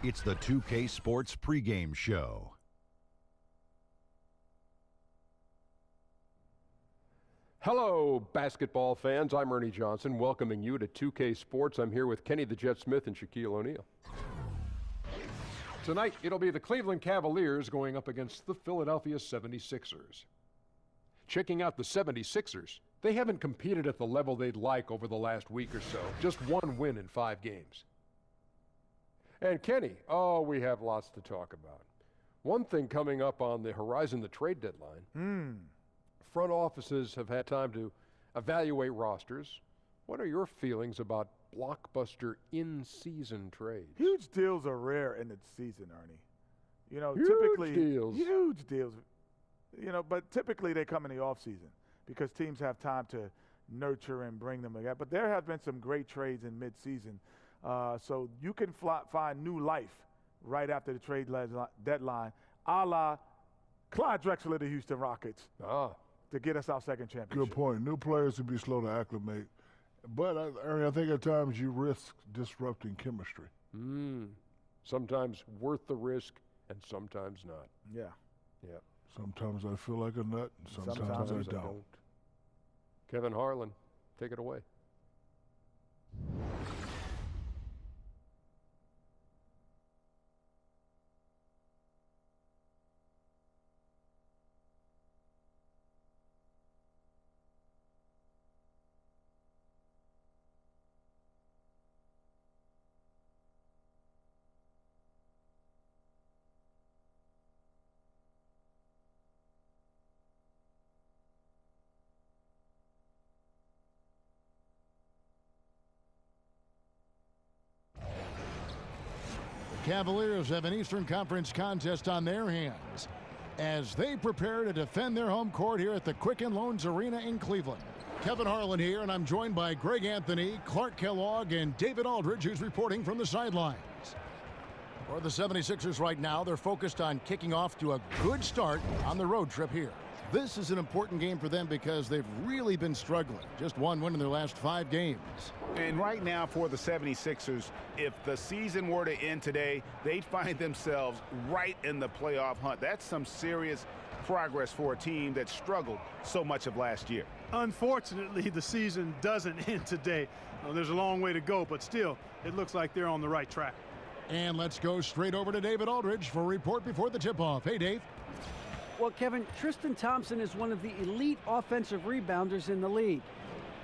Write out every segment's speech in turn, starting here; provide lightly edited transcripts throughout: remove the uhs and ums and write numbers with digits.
It's the 2K Sports pregame show. Hello, basketball fans. I'm Ernie Johnson, welcoming you to 2K Sports. I'm here with Kenny the Jet Smith and Shaquille O'Neal. Tonight, it'll be the Cleveland Cavaliers going up against the Philadelphia 76ers. Checking out the 76ers, they haven't competed at the level they'd like over the last week or so. Just one win in 5 games. And Kenny, we have lots to talk about. One thing coming up on the horizon, the trade deadline. Front offices have had time to evaluate rosters. What are your feelings about blockbuster in-season trades? Huge deals are rare in the season, Ernie. You know, Huge deals. Huge deals. You know, but typically they come in the offseason because teams have time to nurture and bring them together. But there have been some great trades in midseason. So you can find new life right after the trade deadline, a la Clyde Drexler of the Houston Rockets, to get us our second championship. Good point. New players would be slow to acclimate. But, Ernie, I think at times you risk disrupting chemistry. Sometimes worth the risk and sometimes not. Yeah. Sometimes I feel like a nut, and sometimes I don't. Kevin Harlan, take it away. Cavaliers have an Eastern Conference contest on their hands as they prepare to defend their home court here at the Quicken Loans Arena in Cleveland. Kevin Harlan here, and I'm joined by Greg Anthony, Clark Kellogg, and David Aldridge, who's reporting from the sidelines. For the 76ers right now, they're focused on kicking off to a good start on the road trip here. This is an important game for them because they've really been struggling. Just one win in their last 5 games. And right now for the 76ers, if the season were to end today, they'd find themselves right in the playoff hunt. That's some serious progress for a team that struggled so much of last year. Unfortunately, the season doesn't end today. There's a long way to go, but still, it looks like they're on the right track. And let's go straight over to David Aldridge for a report before the tip-off. Hey, Dave. Well, Kevin, Tristan Thompson is one of the elite offensive rebounders in the league.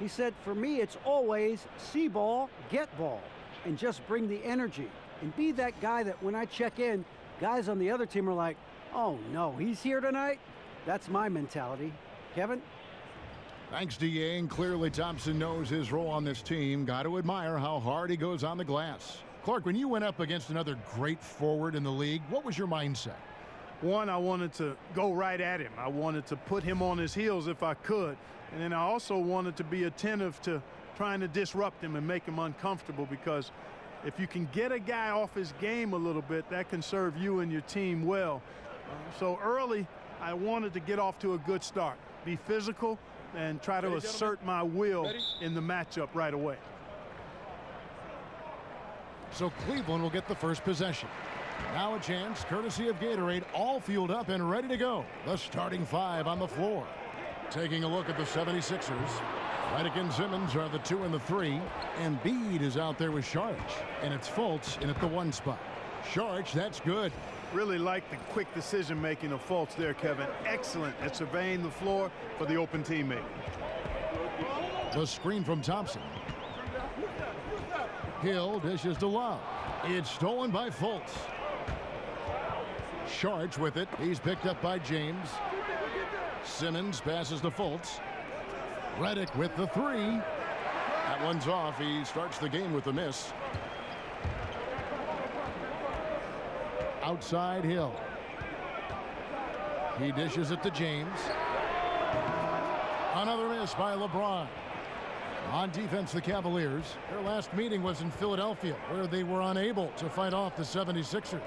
He said, for me, it's always see ball, get ball, and just bring the energy. And be that guy that when I check in, guys on the other team are like, oh, no, he's here tonight? That's my mentality. Kevin? Thanks, DA. And clearly Thompson knows his role on this team. Got to admire how hard he goes on the glass. Clark, when you went up against another great forward in the league, what was your mindset? One, I wanted to go right at him. I wanted to put him on his heels if I could. And then I also wanted to be attentive to trying to disrupt him and make him uncomfortable, because if you can get a guy off his game a little bit, that can serve you and your team well. So early, I wanted to get off to a good start, be physical, and try to assert my will in the matchup right away. So Cleveland will get the first possession. Now a chance, courtesy of Gatorade, all fueled up and ready to go. The starting 5 on the floor. Taking a look at the 76ers. Redick and Simmons are the 2 and the 3. Embiid is out there with Sharch. And it's Fultz in at the 1 spot. Sharch, that's good. Really like the quick decision-making of Fultz there, Kevin. Excellent at surveying the floor for the open teammate. The screen from Thompson. Hill dishes to Love. It's stolen by Fultz. Sharch with it. He's picked up by James. Simmons passes to Fultz. Redick with the 3. That one's off. He starts the game with a miss. Outside Hill. He dishes it to James. Another miss by LeBron. On defense, the Cavaliers. Their last meeting was in Philadelphia, where they were unable to fight off the 76ers.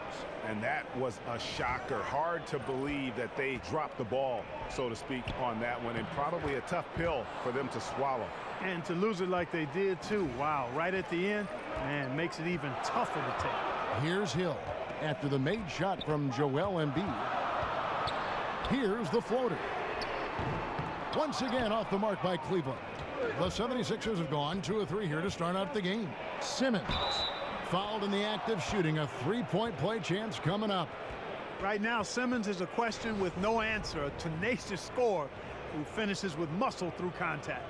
And that was a shocker. Hard to believe that they dropped the ball, so to speak, on that one, and probably a tough pill for them to swallow. And to lose it like they did, too. Wow, right at the end, man, makes it even tougher to take. Here's Hill after the made shot from Joel Embiid. Here's the floater. Once again off the mark by Cleveland. The 76ers have gone 2 of 3 here to start out the game. Simmons fouled in the act of shooting. A three-point play chance coming up. Right now, Simmons is a question with no answer. A tenacious scorer who finishes with muscle through contact.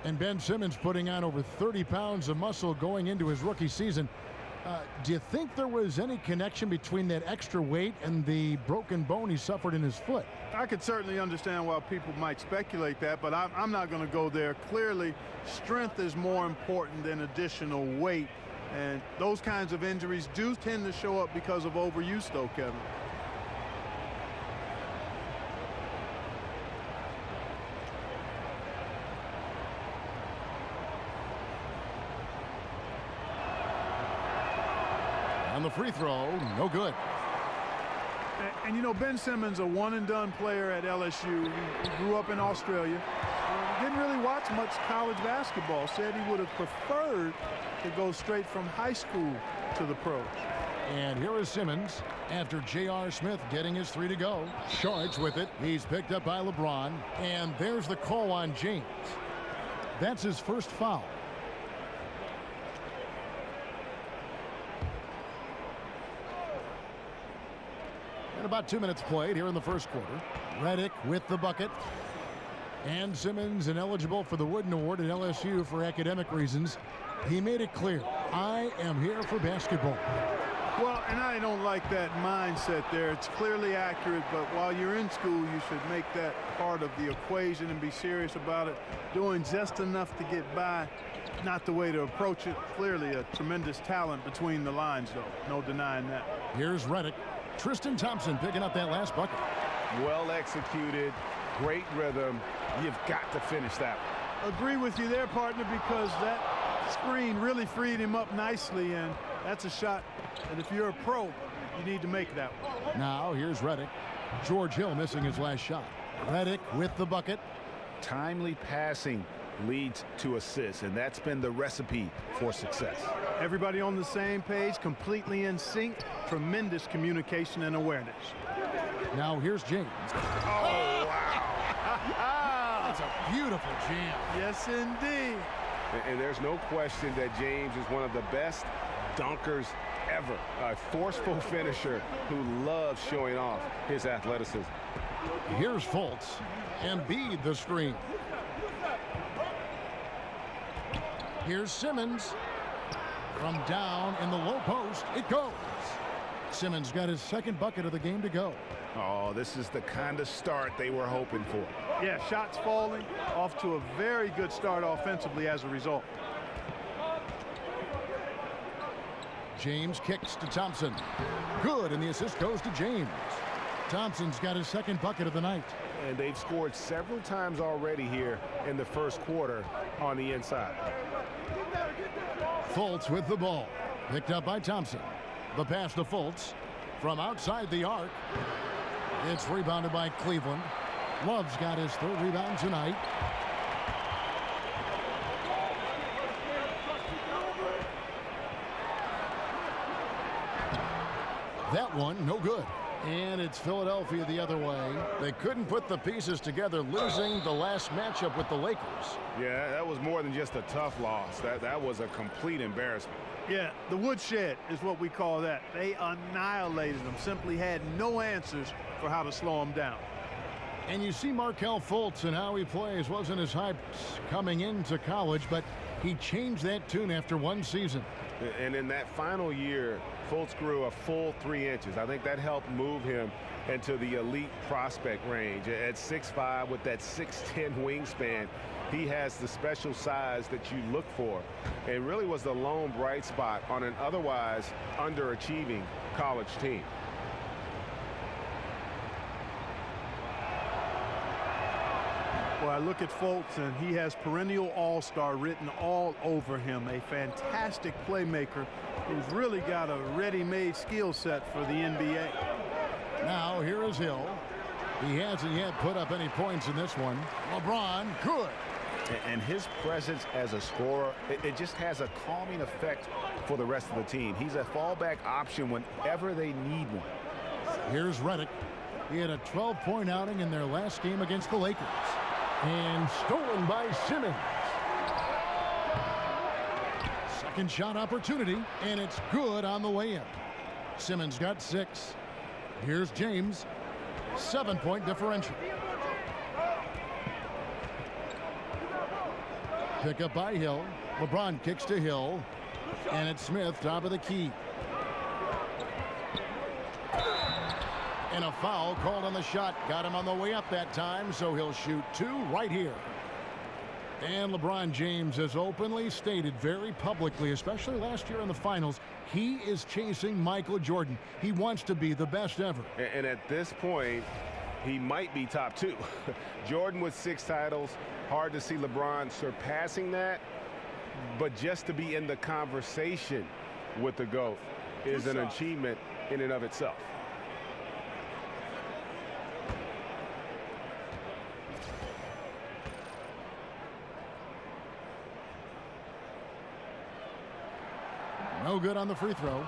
And Ben Simmons putting on over 30 pounds of muscle going into his rookie season. Do you think there was any connection between that extra weight and the broken bone he suffered in his foot? I could certainly understand why people might speculate that, but I'm not going to go there. Clearly, strength is more important than additional weight, and those kinds of injuries do tend to show up because of overuse, though, Kevin. On the free throw, no good. And you know, Ben Simmons, a one-and-done player at LSU. He grew up in Australia. Didn't really watch much college basketball. Said he would have preferred to go straight from high school to the pros. And here is Simmons after J.R. Smith getting his 3 to go. Shorts with it. He's picked up by LeBron. And there's the call on James. That's his first foul. And about 2 minutes played here in the first quarter. Redick with the bucket. And Simmons ineligible for the Wooden Award at LSU for academic reasons. He made it clear, I am here for basketball. Well, and I don't like that mindset there. It's clearly accurate, but while you're in school, you should make that part of the equation and be serious about it. Doing just enough to get by, not the way to approach it. Clearly a tremendous talent between the lines, though. No denying that. Here's Redick. Tristan Thompson picking up that last bucket. Well executed, great rhythm. You've got to finish that one. Agree with you there, partner, because that screen really freed him up nicely, and that's a shot that if you're a pro, you need to make that one. Now here's Redick. George Hill missing his last shot. Redick with the bucket. Timely passing leads to assists, and that's been the recipe for success. Everybody on the same page, completely in sync. Tremendous communication and awareness. Now here's James. Oh, wow. That's a beautiful jam. Yes, indeed. And there's no question that James is one of the best dunkers ever. A forceful finisher who loves showing off his athleticism. Here's Fultz. Embiid the screen. Here's Simmons. From down in the low post, it goes. Simmons got his second bucket of the game to go. Oh, this is the kind of start they were hoping for. Yeah, shots falling, off to a very good start offensively as a result. James kicks to Thompson. Good, and the assist goes to James. Thompson's got his second bucket of the night. And they've scored several times already here in the first quarter on the inside. Fultz with the ball. Picked up by Thompson. The pass to Fultz from outside the arc. It's rebounded by Cleveland. Love's got his third rebound tonight. That one, no good. And it's Philadelphia the other way. They couldn't put the pieces together, losing the last matchup with the Lakers. Yeah, that was more than just a tough loss. That was a complete embarrassment. Yeah, the woodshed is what we call that. They annihilated them, simply had no answers for how to slow them down. And you see Markelle Fultz and how he plays. Wasn't as hyped coming into college, but he changed that tune after one season. And in that final year, Fultz grew a full 3 inches. I think that helped move him into the elite prospect range. At 6'5", with that 6'10" wingspan, he has the special size that you look for. And really was the lone bright spot on an otherwise underachieving college team. Well, I look at Fultz, and he has perennial all-star written all over him. A fantastic playmaker who's really got a ready-made skill set for the NBA. Now here is Hill. He hasn't yet put up any points in this one. LeBron, good. And his presence as a scorer, it just has a calming effect for the rest of the team. He's a fallback option whenever they need one. Here's Redick. He had a 12-point outing in their last game against the Lakers. And stolen by Simmons. Second shot opportunity, and it's good on the way in. Simmons got 6. Here's James. 7-point differential. Pick up by Hill. LeBron kicks to Hill. And it's Smith, top of the key. And a foul called on the shot. Got him on the way up that time, so he'll shoot 2 right here. And LeBron James has openly stated very publicly, especially last year in the finals, he is chasing Michael Jordan. He wants to be the best ever. And at this point, he might be top 2. Jordan with 6 titles. Hard to see LeBron surpassing that. But just to be in the conversation with the GOAT is an achievement in and of itself. No good on the free throw.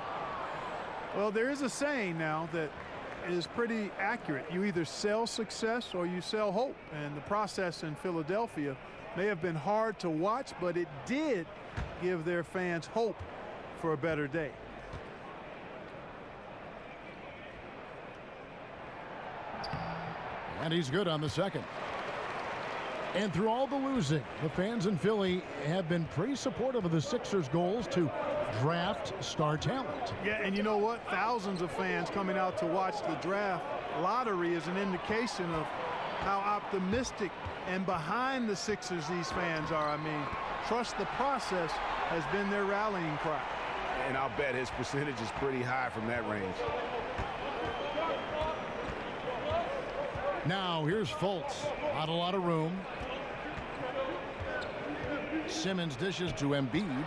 Well, there is a saying now that is pretty accurate. You either sell success or you sell hope. And the process in Philadelphia may have been hard to watch, but it did give their fans hope for a better day. And he's good on the second. And through all the losing, the fans in Philly have been pretty supportive of the Sixers' goals to draft star talent. Yeah, and you know what? Thousands of fans coming out to watch the draft lottery is an indication of how optimistic and behind the Sixers these fans are. I mean, trust the process has been their rallying cry. And I'll bet his percentage is pretty high from that range. Now here's Fultz. Not a lot of room. Simmons dishes to Embiid.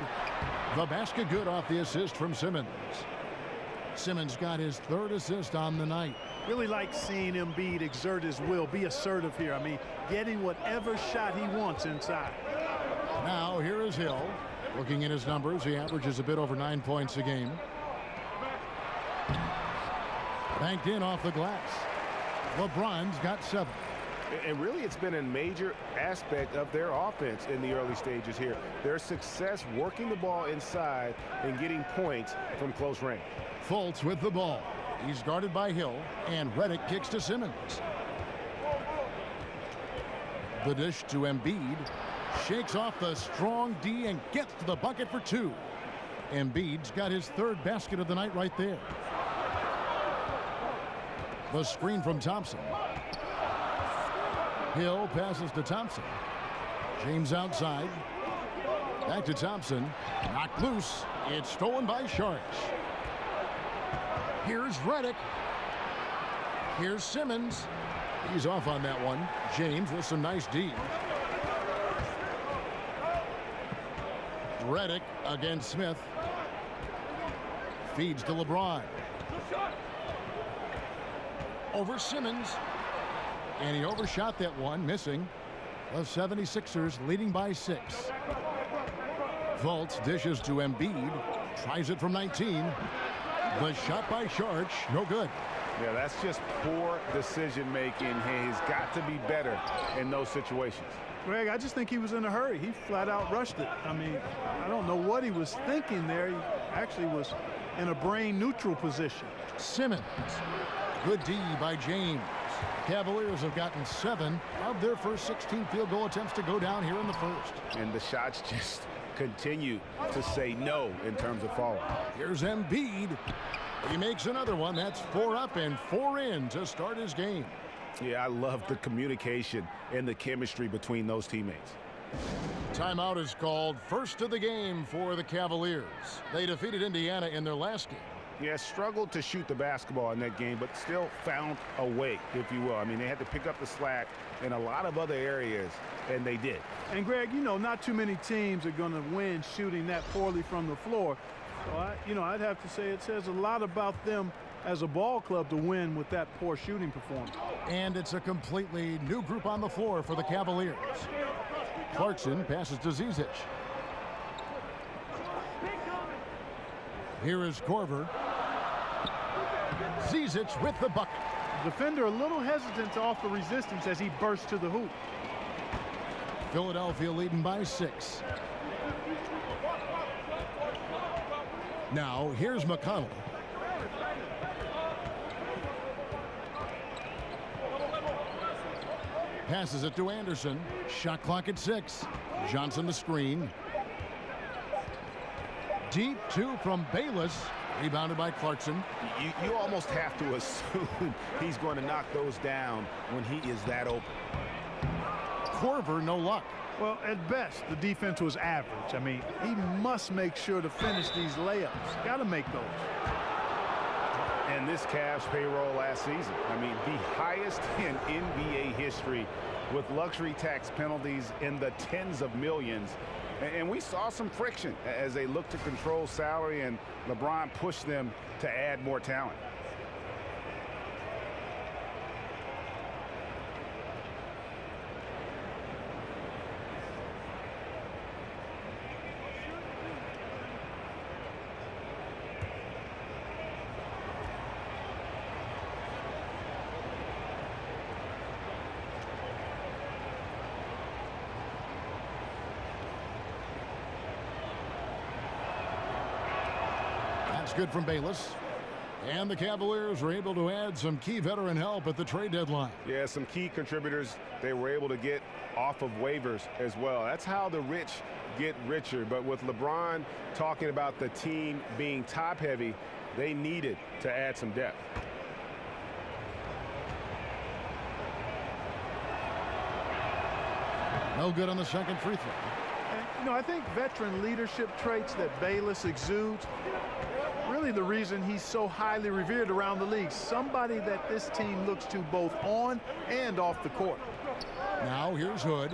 The basket good off the assist from Simmons. Simmons got his 3rd assist on the night. Really like seeing Embiid exert his will, be assertive here. I mean, getting whatever shot he wants inside. Now here is Hill. Looking at his numbers, he averages a bit over 9 points a game. Banked in off the glass. LeBron's got 7. And really, it's been a major aspect of their offense in the early stages here. Their success working the ball inside and getting points from close range. Fultz with the ball. He's guarded by Hill, and Redick kicks to Simmons. The dish to Embiid. Shakes off the strong D and gets to the bucket for 2. Embiid's got his 3rd basket of the night right there. The screen from Thompson. Hill passes to Thompson. James outside. Back to Thompson. Knocked loose. It's stolen by Sharks. Here's Redick. Here's Simmons. He's off on that one. James with some nice D. Redick against Smith. Feeds to LeBron. Over Simmons. And he overshot that one, missing. The 76ers leading by 6. Fultz dishes to Embiid. Tries it from 19. The shot by Sharch, no good. Yeah, that's just poor decision making. He's got to be better in those situations. Greg, I just think he was in a hurry. He flat out rushed it. I mean, I don't know what he was thinking there. He actually was in a brain neutral position. Simmons. Good D by James. Cavaliers have gotten 7 of their first 16 field goal attempts to go down here in the first. And the shots just continue to say no in terms of falling. Here's Embiid. He makes another one. That's 4 up and 4 in to start his game. Yeah, I love the communication and the chemistry between those teammates. Timeout is called. First of the game for the Cavaliers. They defeated Indiana in their last game. Yeah, struggled to shoot the basketball in that game, but still found a way, if you will. I mean, they had to pick up the slack in a lot of other areas, and they did. And, Greg, you know, not too many teams are going to win shooting that poorly from the floor. So, I'd have to say it says a lot about them as a ball club to win with that poor shooting performance. And it's a completely new group on the floor for the Cavaliers. Clarkson passes to Zizic. Here is Korver. Zizic with the bucket. Defender a little hesitant to offer resistance as he bursts to the hoop. Philadelphia leading by 6. Now here's McConnell. Passes it to Anderson. Shot clock at 6. Johnson the screen. Deep 2 from Bayless. Rebounded by Clarkson. You almost have to assume he's going to knock those down when he is that open. Korver, no luck. Well, at best, the defense was average. I mean, he must make sure to finish these layups. Got to make those. And this Cavs payroll last season, I mean, the highest in NBA history with luxury tax penalties in the tens of millions. And we saw some friction as they looked to control salary, and LeBron pushed them to add more talent. Good from Bayless. And the Cavaliers were able to add some key veteran help at the trade deadline. Yeah, some key contributors they were able to get off of waivers as well. That's how the rich get richer. But with LeBron talking about the team being top heavy, they needed to add some depth. No good on the second free throw. And, I think veteran leadership traits that Bayless exudes, really the reason he's so highly revered around the league. Somebody that this team looks to both on and off the court. Now here's Hood.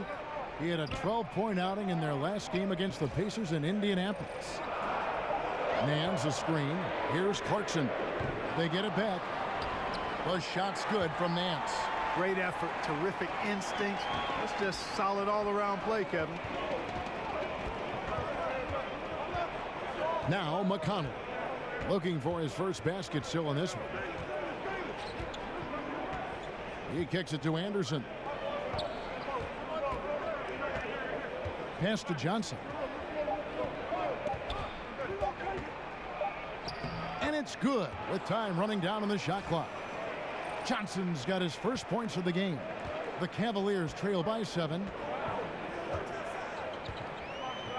He had a 12-point outing in their last game against the Pacers in Indianapolis. Nance a screen. Here's Clarkson. They get it back. The shot's good from Nance. Great effort, terrific instinct. It's just solid all-around play, Kevin. Now McConnell. Looking for his first basket still in this one. He kicks it to Anderson. Pass to Johnson. And it's good with time running down on the shot clock. Johnson's got his first points of the game. The Cavaliers trail by 7.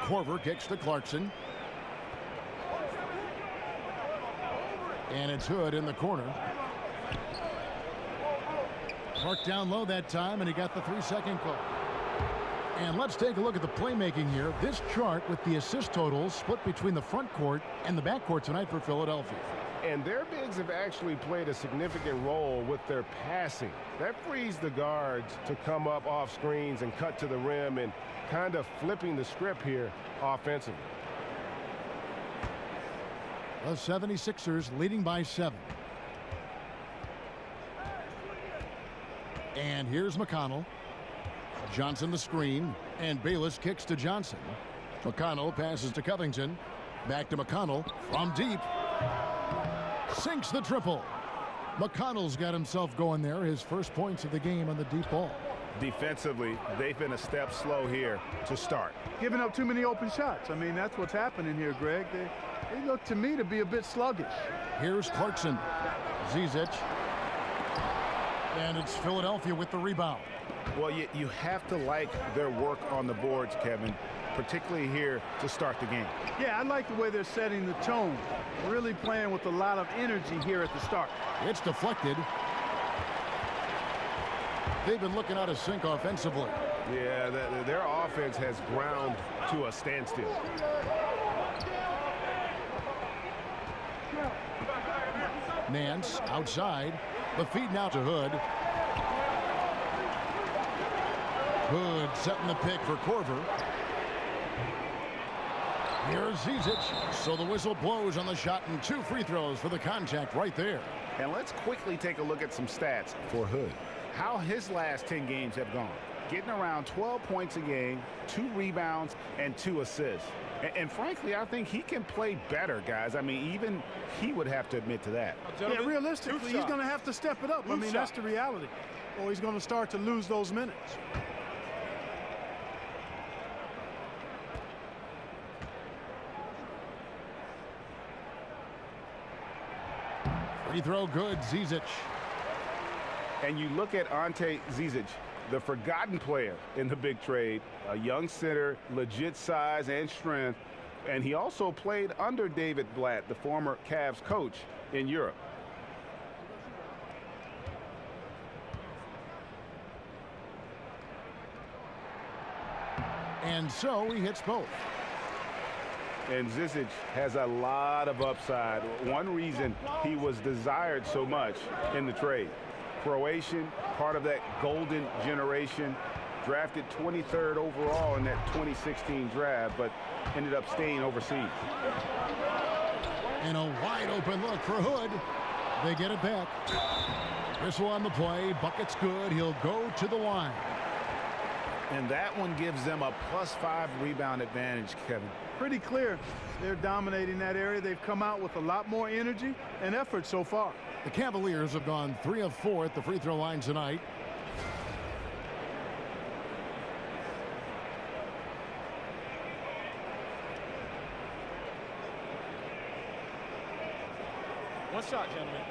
Korver kicks to Clarkson. And it's Hood in the corner. Clark down low that time, and he got the 3-second call. And let's take a look at the playmaking here. This chart with the assist totals split between the front court and the back court tonight for Philadelphia. And their bigs have actually played a significant role with their passing. That frees the guards to come up off screens and cut to the rim, and kind of flipping the script here offensively. The 76ers leading by 7. And here's McConnell. Johnson the screen, and Bayless kicks to Johnson. McConnell passes to Covington. Back to McConnell from deep. Sinks the triple. McConnell's got himself going there. His first points of the game on the deep ball. Defensively, they've been a step slow here to start. Giving up too many open shots. I mean, that's what's happening here, Greg. They look to me to be a bit sluggish. Here's Clarkson. Zizic. And it's Philadelphia with the rebound. Well, you have to like their work on the boards, Kevin, particularly here to start the game. Yeah, I like the way they're setting the tone. Really playing with a lot of energy here at the start. It's deflected. They've been looking out of sync offensively. Yeah, their offense has ground to a standstill. Nance outside. The feed now to Hood. Hood setting the pick for Korver. Here's Zizic. So the whistle blows on the shot, and 2 free throws for the contact right there. And let's quickly take a look at some stats for Hood. How his last 10 games have gone. getting around 12 points a game, 2 rebounds, and 2 assists. And frankly, I think he can play better, guys. I mean, even he would have to admit to that. Yeah, realistically, he's going to have to step it up. I mean, that's the reality. Or he's going to start to lose those minutes. Free throw good, Zizic. And you look at Ante Zizic, the forgotten player in the big trade, a young center, legit size and strength, and he also played under David Blatt, the former Cavs coach in Europe. And so he hits both. And Zizic has a lot of upside. One reason he was desired so much in the trade. Croatian, part of that golden generation, drafted 23rd overall in that 2016 draft, but ended up staying overseas. And a wide open look for Hood. They get it back. Whistle on the play. Bucket's good. He'll go to the line. And that one gives them a +5 rebound advantage, Kevin. Pretty clear. They're dominating that area. They've come out with a lot more energy and effort so far. The Cavaliers have gone 3 of 4 at the free throw line tonight. One shot, gentlemen.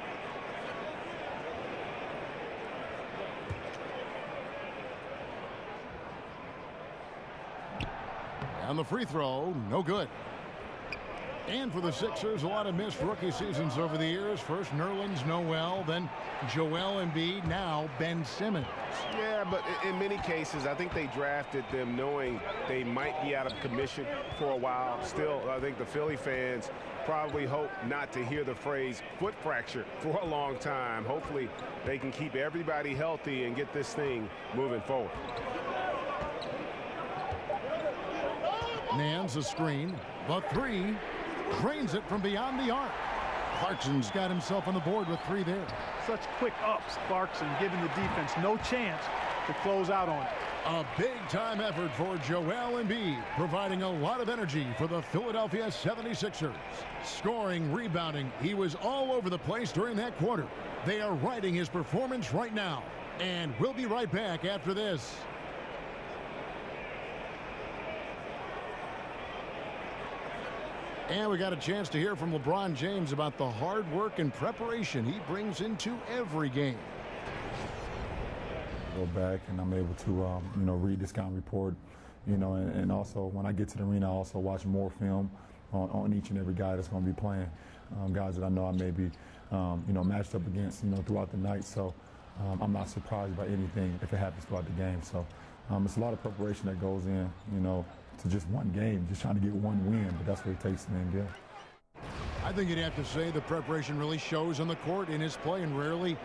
And the free throw, no good. And for the Sixers, a lot of missed rookie seasons over the years. First Nerlens Noel, then Joel Embiid, now Ben Simmons. Yeah, but in many cases, I think they drafted them knowing they might be out of commission for a while. Still, I think the Philly fans probably hope not to hear the phrase foot fracture for a long time. Hopefully, they can keep everybody healthy and get this thing moving forward. Nance a screen. The 3. Drains it from beyond the arc. Clarkson's got himself on the board with 3 there. Such quick ups, Clarkson, giving the defense no chance to close out on it. A big-time effort for Joel Embiid, providing a lot of energy for the Philadelphia 76ers. Scoring, rebounding, he was all over the place during that quarter. They are riding his performance right now. And we'll be right back after this. And we got a chance to hear from LeBron James about the hard work and preparation he brings into every game. Go back and I'm able to, read the scouting report, and also when I get to the arena, I also watch more film on each and every guy that's going to be playing, guys that I know I may be, matched up against, throughout the night. So I'm not surprised by anything if it happens throughout the game. So it's a lot of preparation that goes in, to just one game, just trying to get one win, but that's what it takes in the NBA. I think you'd have to say the preparation really shows on the court in his play, and rarely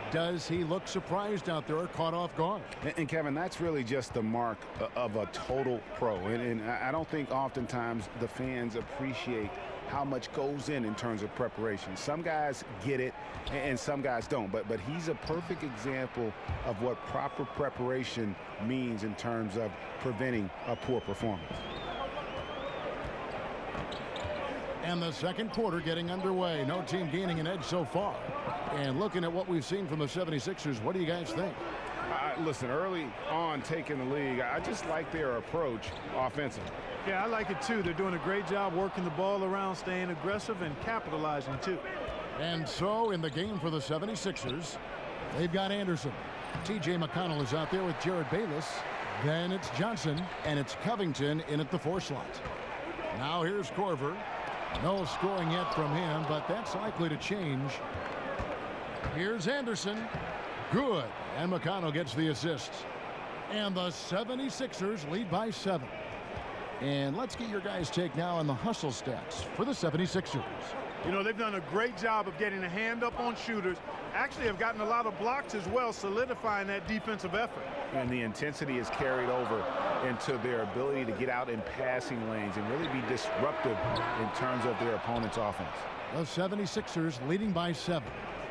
does he look surprised out there or caught off guard. And Kevin, that's really just the mark of a total pro. And I don't think oftentimes the fans appreciate how much goes in terms of preparation. Some guys get it and some guys don't, but he's a perfect example of what proper preparation means in terms of preventing a poor performance. And the second quarter getting underway. No team gaining an edge so far. And looking at what we've seen from the 76ers, what do you guys think? Listen, early on taking the league, I just like their approach offensively. Yeah, I like it too. They're doing a great job working the ball around, staying aggressive, and capitalizing too. And so in the game for the 76ers, they've got Anderson. T.J. McConnell is out there with Jared Bayless. Then it's Johnson, and it's Covington in at the 4 slot. Now here's Korver. No scoring yet from him, but that's likely to change. Here's Anderson. Good. And McConnell gets the assist. And the 76ers lead by 7. And let's get your guys' take now on the hustle stats for the 76ers. They've done a great job of getting a hand up on shooters. Actually have gotten a lot of blocks as well, solidifying that defensive effort. And the intensity is carried over into their ability to get out in passing lanes and really be disruptive in terms of their opponent's offense. The 76ers leading by 7.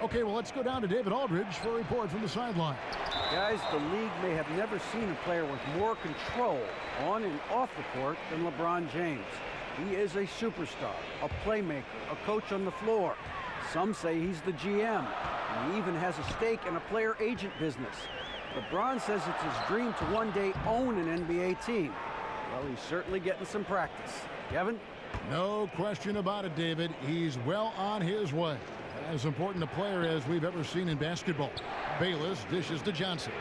Okay, well, let's go down to David Aldridge for a report from the sideline. Guys, the league may have never seen a player with more control on and off the court than LeBron James. He is a superstar, a playmaker, a coach on the floor. Some say he's the GM, and he even has a stake in a player agent business. LeBron says it's his dream to one day own an NBA team. Well, he's certainly getting some practice. Kevin? No question about it, David. He's well on his way. As important a player as we've ever seen in basketball. Bayless dishes to Johnson.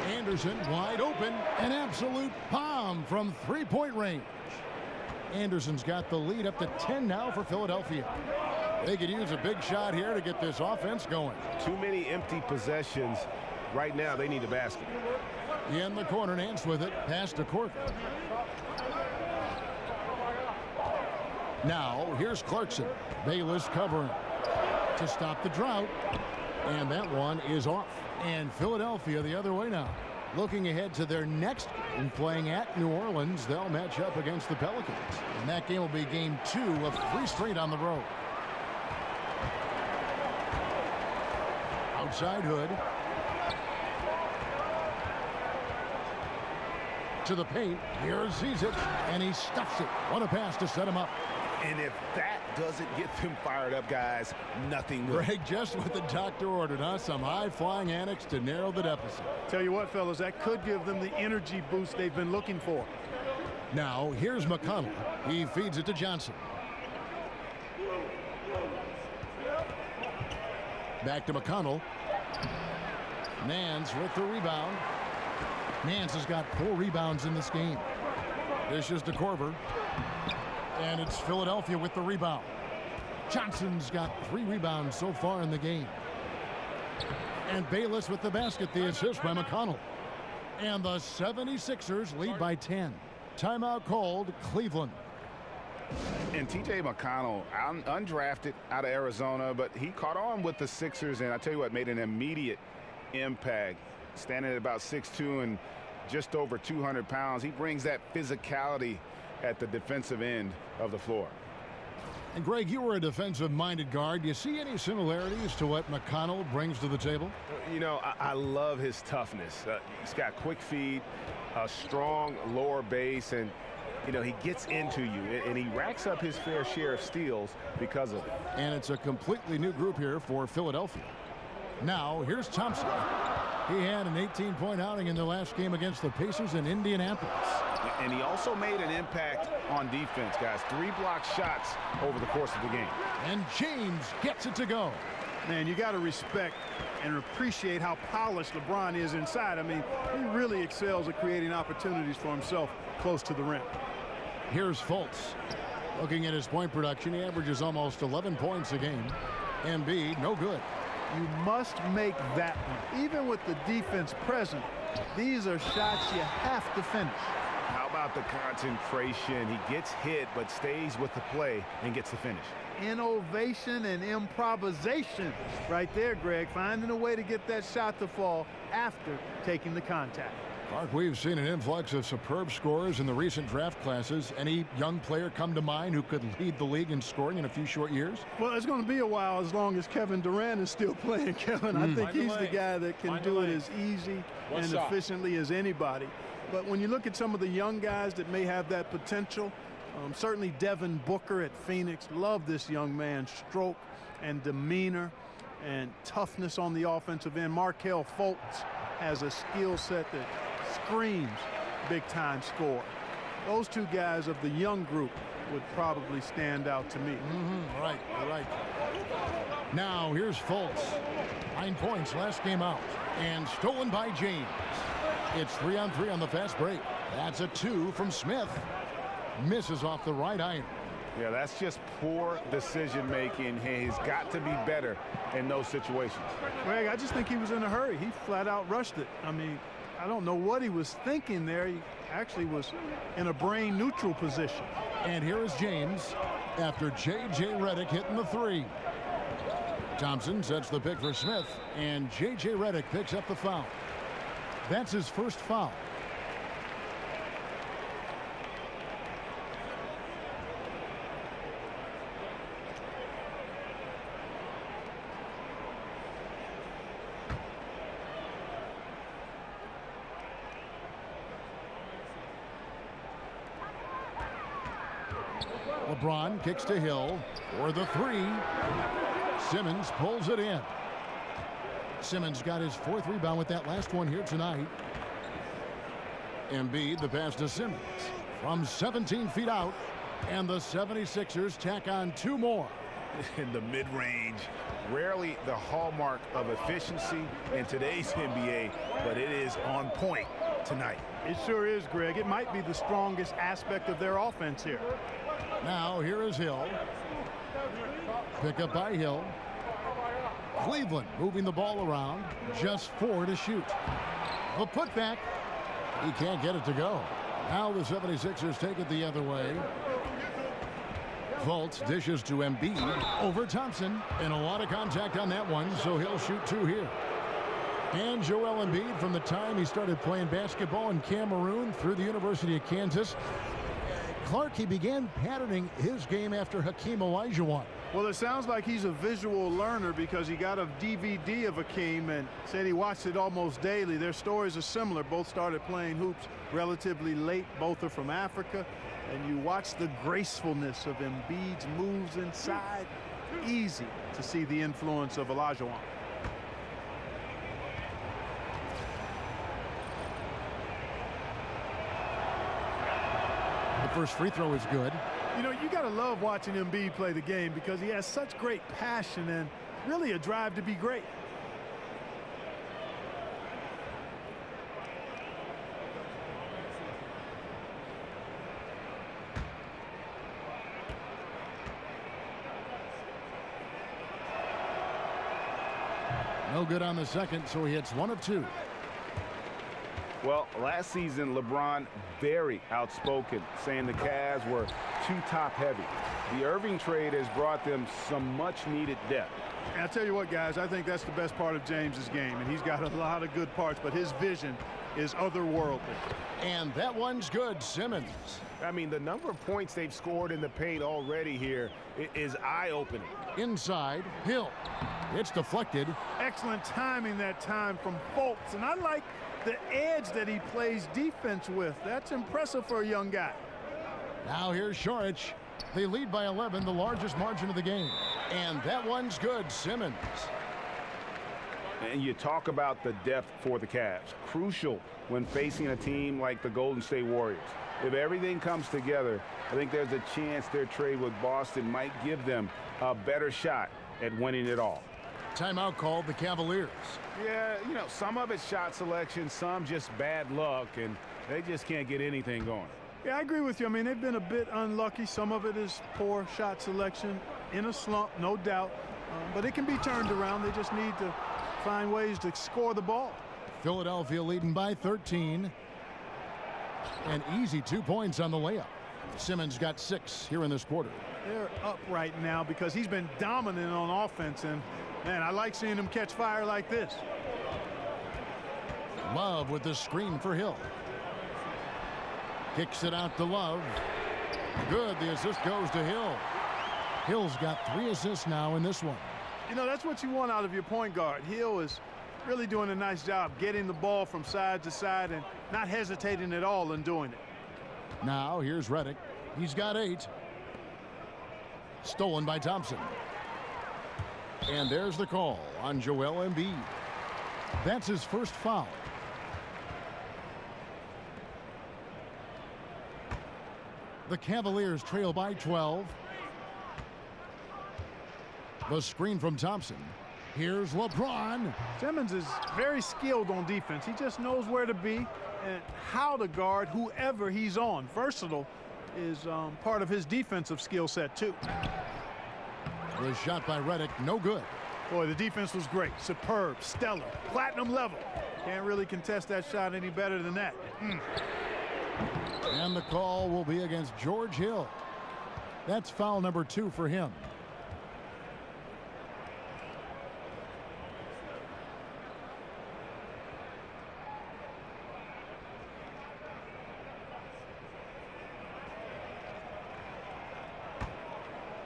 Anderson wide open. An absolute bomb from three-point range. Anderson's got the lead up to 10 now for Philadelphia. They could use a big shot here to get this offense going. Too many empty possessions. Right now, they need a basket. In the corner, Nance with it. Pass to Corver. Now, here's Clarkson. Bayless covering to stop the drought. And that one is off. And Philadelphia the other way now. Looking ahead to their next game, playing at New Orleans, they'll match up against the Pelicans. And that game will be game 2 of 3 straight on the road. Outside Hood. To the paint. Here's Zizic. And he stuffs it. What a pass to set him up. And if that doesn't get them fired up, guys, nothing will. Greg, just what the doctor ordered, huh? Some high-flying annex to narrow the deficit. Tell you what, fellas, that could give them the energy boost they've been looking for. Now, here's McConnell. He feeds it to Johnson. Back to McConnell. Nance with the rebound. Nance has got 4 rebounds in this game. Dishes to Corver. And it's Philadelphia with the rebound. Johnson's got 3 rebounds so far in the game. And Bayless with the basket, the assist by McConnell. And the 76ers lead by 10. Timeout called, Cleveland. And T.J. McConnell, undrafted out of Arizona, but he caught on with the Sixers, and I tell you what, made an immediate impact. Standing at about 6'2" and just over 200 pounds. He brings that physicality at the defensive end of the floor. And Greg, you were a defensive-minded guard. Do you see any similarities to what McConnell brings to the table? You know, I love his toughness. He's got quick feet, a strong lower base, and, you know, he gets into you, and he racks up his fair share of steals because of it. And it's a completely new group here for Philadelphia. Now, here's Thompson. He had an 18-point outing in their last game against the Pacers in Indianapolis. And he also made an impact on defense, guys. 3 block shots over the course of the game. And James gets it to go. Man, you got to respect and appreciate how polished LeBron is inside. I mean, he really excels at creating opportunities for himself close to the rim. Here's Fultz. Looking at his point production, he averages almost 11 points a game. Embiid, no good. You must make that one. Even with the defense present, these are shots you have to finish. How about the concentration? He gets hit, but stays with the play and gets the finish. Innovation and improvisation right there, Greg. Finding a way to get that shot to fall after taking the contact. Mark, we've seen an influx of superb scorers in the recent draft classes. Any young player come to mind who could lead the league in scoring in a few short years? Well, it's going to be a while as long as Kevin Durant is still playing, Kevin. I think he's the guy that can do it as easy and efficiently as anybody. But when you look at some of the young guys that may have that potential, certainly Devin Booker at Phoenix, love this young man's stroke and demeanor and toughness on the offensive end. Markelle Fultz has a skill set that screams big-time score. Those 2 guys of the young group would probably stand out to me. Right. Now here's Fultz. 9 points last game out. And stolen by James. It's 3-on-3 on the fast break. That's a 2 from Smith. Misses off the right iron. Yeah, that's just poor decision-making. He's got to be better in those situations. Greg, I just think he was in a hurry. He flat out rushed it. I mean, I don't know what he was thinking there. He actually was in a brain-neutral position. And here is James after J.J. Redick hitting the 3. Thompson sets the pick for Smith, and J.J. Redick picks up the foul. That's his first foul. LeBron kicks to Hill for the three. Simmons pulls it in. Simmons got his 4th rebound with that last one here tonight. Embiid, the pass to Simmons from 17 feet out, and the 76ers tack on 2 more. In the mid-range, rarely the hallmark of efficiency in today's NBA, but it is on point tonight. It sure is, Greg. It might be the strongest aspect of their offense here. Now here is Hill. Pick up by Hill. Cleveland moving the ball around. Just 4 to shoot. The putback. He can't get it to go. Now the 76ers take it the other way. Fultz dishes to Embiid over Thompson, and a lot of contact on that one, so he'll shoot 2 here. And Joel Embiid, from the time he started playing basketball in Cameroon through the University of Kansas, Clark, he began patterning his game after Hakeem Olajuwon. Well, it sounds like he's a visual learner because he got a DVD of Hakeem and said he watched it almost daily. Their stories are similar. Both started playing hoops relatively late. Both are from Africa. And you watch the gracefulness of Embiid's moves inside. Easy to see the influence of Olajuwon. The first free throw is good. You know, you got to love watching Embiid play the game because he has such great passion and really a drive to be great. No good on the second, so he hits 1 of 2. Well, last season, LeBron very outspoken, saying the Cavs were too top-heavy. The Irving trade has brought them some much-needed depth. And I'll tell you what, guys, I think that's the best part of James's game, and he's got a lot of good parts, but his vision is otherworldly. And that one's good, Simmons. I mean, the number of points they've scored in the paint already here is eye-opening. Inside, Hill. It's deflected. Excellent timing that time from Fultz, and I like the edge that he plays defense with. That's impressive for a young guy. Now here's Šarić. They lead by 11, the largest margin of the game. And that one's good, Simmons. And you talk about the depth for the Cavs. Crucial when facing a team like the Golden State Warriors. If everything comes together, I think there's a chance their trade with Boston might give them a better shot at winning it all. Timeout called the Cavaliers. Yeah, you know, some of it's shot selection, some just bad luck, and they just can't get anything going. Yeah, I agree with you. I mean, they've been a bit unlucky. Some of it is poor shot selection, in a slump, no doubt. But it can be turned around. They just need to find ways to score the ball. Philadelphia leading by 13. An easy 2 points on the layup. Simmons got 6 here in this quarter. They're up right now because he's been dominant on offense, and man, I like seeing him catch fire like this. Love with the screen for Hill. Kicks it out to Love. Good. The assist goes to Hill. Hill's got 3 assists now in this one. You know, that's what you want out of your point guard. Hill is really doing a nice job getting the ball from side to side and not hesitating at all in doing it. Now here's Redick. He's got 8. Stolen by Thompson. And there's the call on Joel Embiid. That's his first foul. The Cavaliers trail by 12. The screen from Thompson. Here's LeBron. Simmons is very skilled on defense. He just knows where to be and how to guard whoever he's on. Versatile is part of his defensive skill set, too. The shot by Redick, no good. Boy, the defense was great. Superb, stellar, platinum level. Can't really contest that shot any better than that. And the call will be against George Hill. That's foul number 2 for him.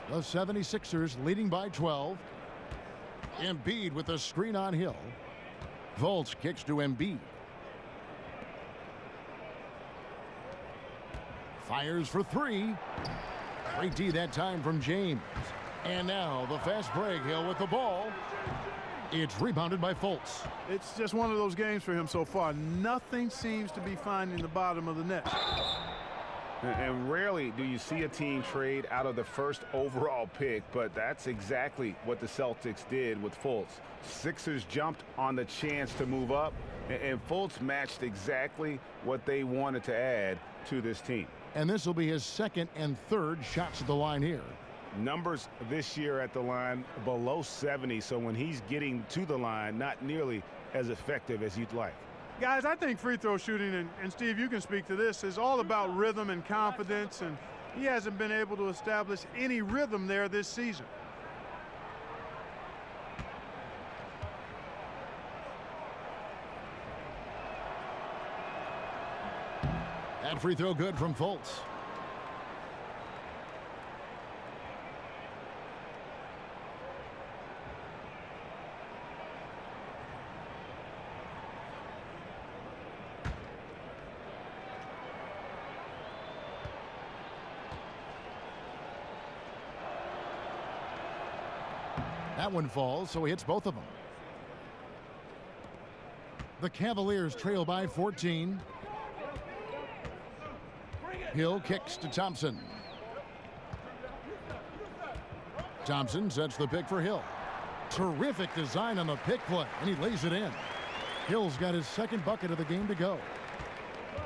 The 76ers leading by 12. Embiid with a screen on Hill. Fultz kicks to Embiid. Fires for 3. Great D that time from James. And now the fast break. Hill with the ball. It's rebounded by Fultz. It's just one of those games for him so far. Nothing seems to be finding the bottom of the net. And rarely do you see a team trade out of the first overall pick, but that's exactly what the Celtics did with Fultz. Sixers jumped on the chance to move up, and Fultz matched exactly what they wanted to add to this team. And this will be his second and third shots at the line here. Numbers this year at the line below 70, so when he's getting to the line, not nearly as effective as you'd like. Guys, I think free throw shooting, and Steve, you can speak to this, is all about rhythm and confidence, and he hasn't been able to establish any rhythm there this season. That free throw good from Fultz. That one falls, so he hits both of them. The Cavaliers trail by 14. Hill kicks to Thompson. Thompson sets the pick for Hill. Terrific design on the pick play, and he lays it in. Hill's got his second bucket of the game to go.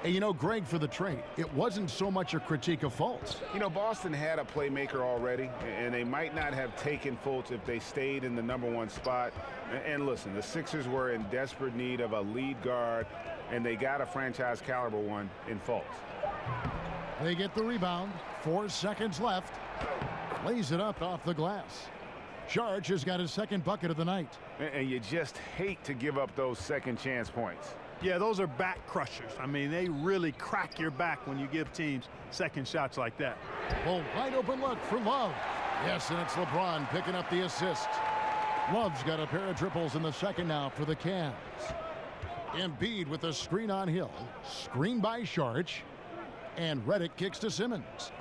And you know, Greg, for the trade, it wasn't so much a critique of Fultz. You know, Boston had a playmaker already, and they might not have taken Fultz if they stayed in the #1 spot. And listen, the Sixers were in desperate need of a lead guard, and they got a franchise caliber one in Fultz. They get the rebound. 4 seconds left. Lays it up off the glass. Sharge has got his second bucket of the night. And you just hate to give up those second chance points. Yeah, those are back crushers. I mean, they really crack your back when you give teams second shots like that. Well, wide open look for Love. Yes, and it's LeBron picking up the assist. Love's got a pair of triples in the second now for the Cavs. Embiid with a screen on Hill. Screen by Sharge. And Redick kicks to Simmons.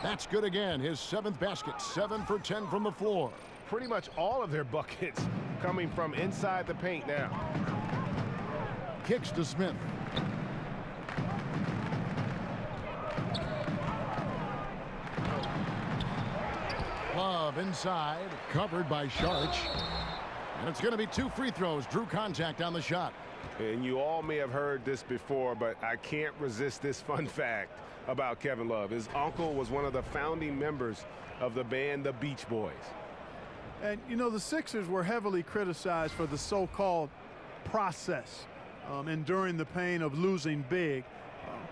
That's good again. His 7th basket. 7 for 10 from the floor. Pretty much all of their buckets coming from inside the paint now. Kicks to Smith. Love inside. Covered by Sharge. And it's going to be 2 free throws. Drew contact on the shot. And you all may have heard this before, but I can't resist this fun fact about Kevin Love. His uncle was one of the founding members of the band The Beach Boys. And, you know, the Sixers were heavily criticized for the so-called process, enduring the pain of losing big.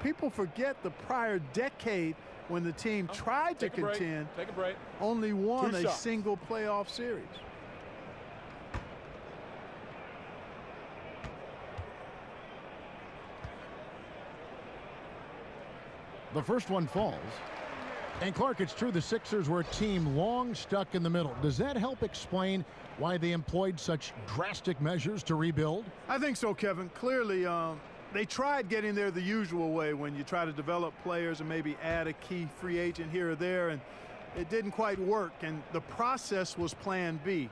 People forget the prior decade when the team tried to contend, only won a single playoff series. The first one falls. And Clark, it's true the Sixers were a team long stuck in the middle. Does that help explain why they employed such drastic measures to rebuild? I think so, Kevin. Clearly, they tried getting there the usual way when you try to develop players and maybe add a key free agent here or there, and it didn't quite work. And the process was Plan B.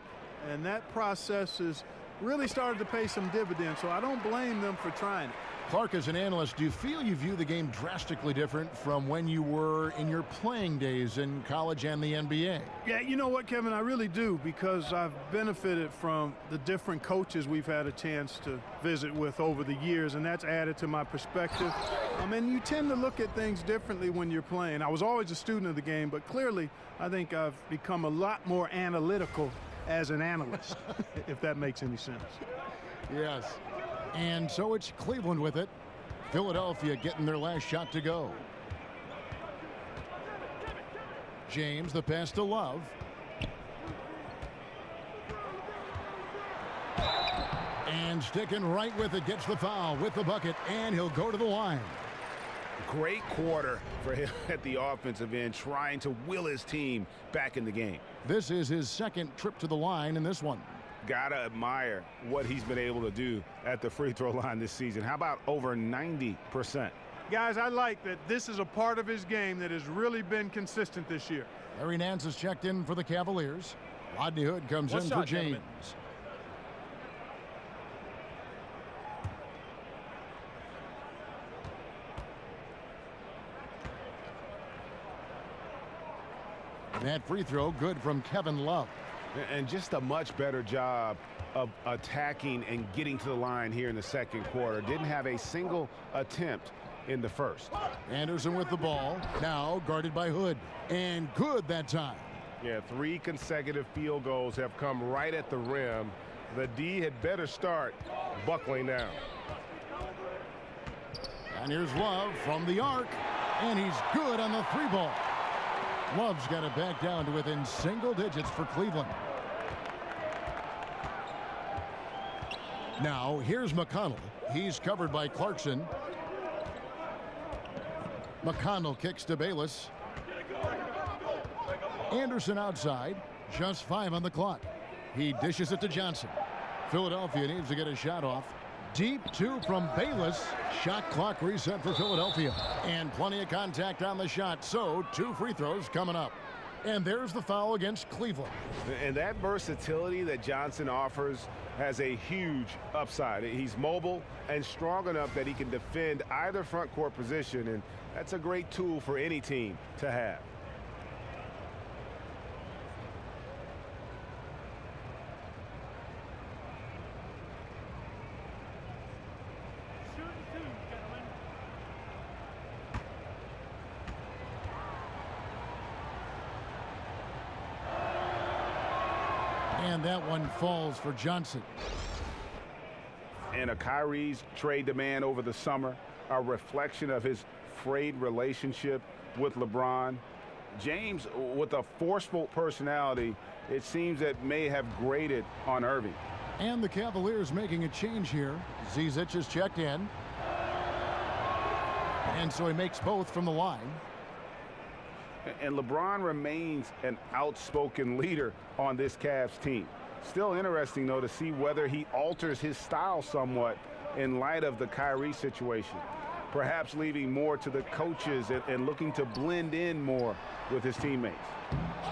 And that process has really started to pay some dividends, so I don't blame them for trying it. Clark, as an analyst, do you feel you view the game drastically different from when you were in your playing days in college and the NBA? Yeah, you know what, Kevin, I really do, because I've benefited from the different coaches we've had a chance to visit with over the years, and that's added to my perspective. And you tend to look at things differently when you're playing. I was always a student of the game, but clearly I think I've become a lot more analytical as an analyst, if that makes any sense. Yes. And so it's Cleveland with it. Philadelphia getting their last shot to go. James, the pass to Love. And sticking right with it, gets the foul with the bucket, and he'll go to the line. Great quarter for him at the offensive end, trying to will his team back in the game. This is his second trip to the line in this one. Gotta admire what he's been able to do at the free throw line this season. How about over 90%? Guys, I like that this is a part of his game that has really been consistent this year. Larry Nance is checked in for the Cavaliers. Rodney Hood comes in for James. That free throw good from Kevin Love. And just a much better job of attacking and getting to the line here in the second quarter. Didn't have a single attempt in the first. Anderson with the ball, now guarded by Hood. And good that time. Yeah, 3 consecutive field goals have come right at the rim. The D had better start buckling down. And here's Love from the arc. And he's good on the 3-ball. Love's got it back down to within single digits for Cleveland. Now, here's McConnell. He's covered by Clarkson. McConnell kicks to Bayless. Anderson outside. Just 5 on the clock. He dishes it to Johnson. Philadelphia needs to get a shot off. Deep 2 from Bayless. Shot clock reset for Philadelphia. And plenty of contact on the shot. So 2 free throws coming up. And there's the foul against Cleveland. And that versatility that Johnson offers has a huge upside. He's mobile and strong enough that he can defend either front court position. And that's a great tool for any team to have. And that one falls for Johnson. And a Kyrie's trade demand over the summer, a reflection of his frayed relationship with LeBron. James, with a forceful personality, it seems that may have grated on Irving. And the Cavaliers making a change here. Zizic is checked in. And so he makes both from the line. And LeBron remains an outspoken leader on this Cavs team. Still interesting, though, to see whether he alters his style somewhat in light of the Kyrie situation. Perhaps leaving more to the coaches and looking to blend in more with his teammates.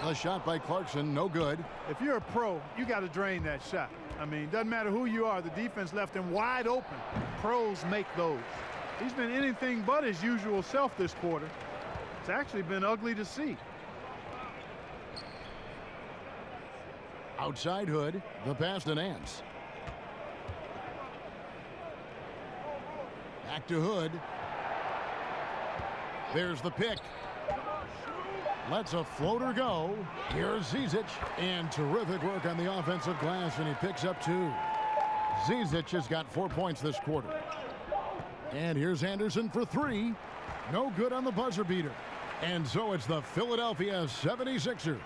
A shot by Clarkson, no good. If you're a pro, you got to drain that shot. I mean, doesn't matter who you are. The defense left him wide open. Pros make those. He's been anything but his usual self this quarter. It's actually been ugly to see. Outside Hood, the pass to Nance. Back to Hood. There's the pick. Lets a floater go. Here's Zizic. And terrific work on the offensive glass, and he picks up 2. Zizic has got 4 points this quarter. And here's Anderson for 3. No good on the buzzer beater. And so it's the Philadelphia 76ers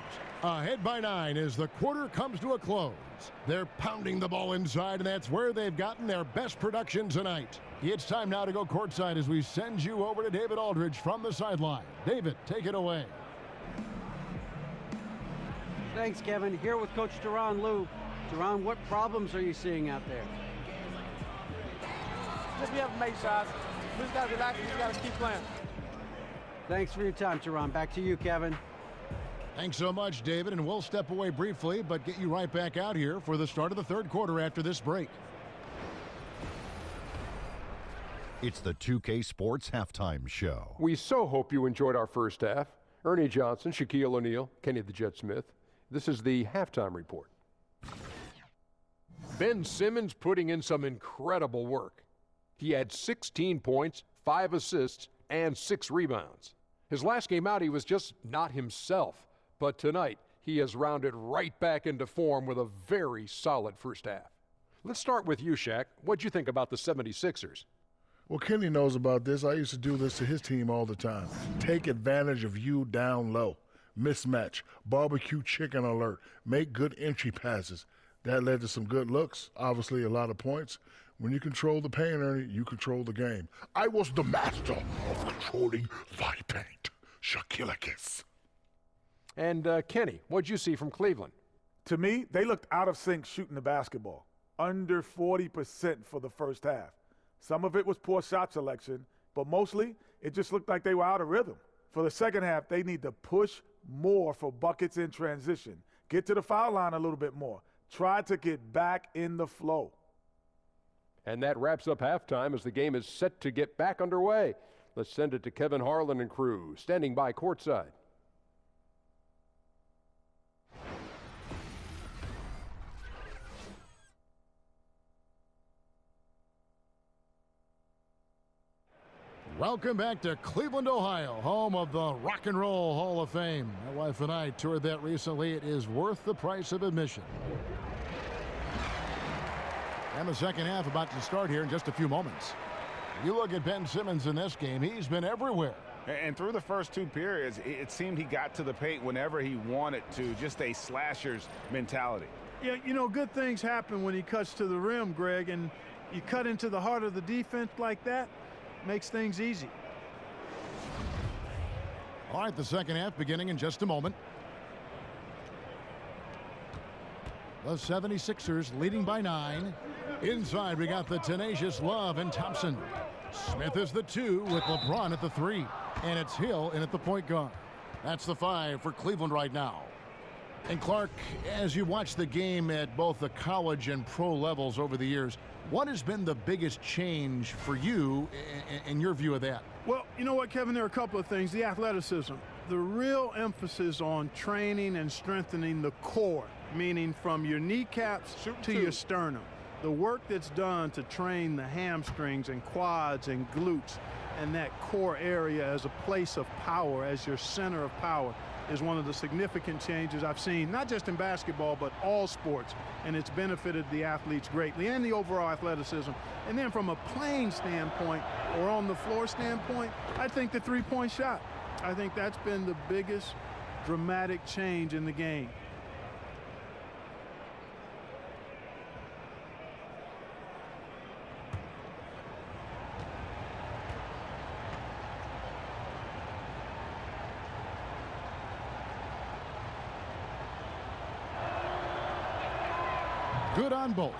ahead by 9 as the quarter comes to a close. They're pounding the ball inside, and that's where they've gotten their best production tonight. It's time now to go courtside as we send you over to David Aldridge from the sideline. David, take it away. Thanks, Kevin. Here with Coach Duran Lou. Duran, what problems are you seeing out there? Just be able to make shots. We just got to relax. We just got to keep playing. Thanks for your time, Duran. Back to you, Kevin. Thanks so much, David, and we'll step away briefly, but get you right back out here for the start of the third quarter after this break. It's the 2K Sports Halftime Show. We so hope you enjoyed our first half. Ernie Johnson, Shaquille O'Neal, Kenny the Jet Smith. This is the halftime report. Ben Simmons putting in some incredible work. He had 16 points, 5 assists, and 6 rebounds. His last game out, he was just not himself. But tonight, he has rounded right back into form with a very solid first half. Let's start with you, Shaq. What'd you think about the 76ers? Well, Kenny knows about this. I used to do this to his team all the time. Take advantage of you down low. Mismatch. Barbecue chicken alert. Make good entry passes. That led to some good looks. Obviously, a lot of points. When you control the paint, Ernie, you control the game. I was the master of controlling the paint. Shaquille. And Kenny, what'd you see from Cleveland? To me, they looked out of sync shooting the basketball. Under 40% for the first half. Some of it was poor shot selection. but mostly it just looked like they were out of rhythm. For the second half, they need to push more for buckets in transition. Get to the foul line a little bit more. Try to get back in the flow. And that wraps up halftime as the game is set to get back underway. Let's send it to Kevin Harlan and crew, standing by courtside. Welcome back to Cleveland, Ohio, home of the Rock and Roll Hall of Fame. My wife and I toured that recently. It is worth the price of admission. And the second half about to start here in just a few moments. You look at Ben Simmons in this game, he's been everywhere. And through the first two periods, it seemed he got to the paint whenever he wanted to, just a slasher's mentality. Yeah, you know, good things happen when he cuts to the rim, Greg, and you cut into the heart of the defense like that, makes things easy. All right, the second half beginning in just a moment. The 76ers leading by 9. Inside, we got the tenacious Love and Thompson. Smith is the 2 with LeBron at the 3. And it's Hill in at the point guard. That's the 5 for Cleveland right now. And Clark, as you watch the game at both the college and pro levels over the years, what has been the biggest change for you in your view of that? Well, you know what, Kevin, there are a couple of things. The athleticism, the real emphasis on training and strengthening the core, meaning from your kneecaps to your sternum. The work that's done to train the hamstrings and quads and glutes and that core area as a place of power, as your center of power, is one of the significant changes I've seen, not just in basketball, but all sports. And it's benefited the athletes greatly and the overall athleticism. And then from a playing standpoint or on the floor standpoint, I think the three-point shot. I think that's been the biggest dramatic change in the game. Good on both.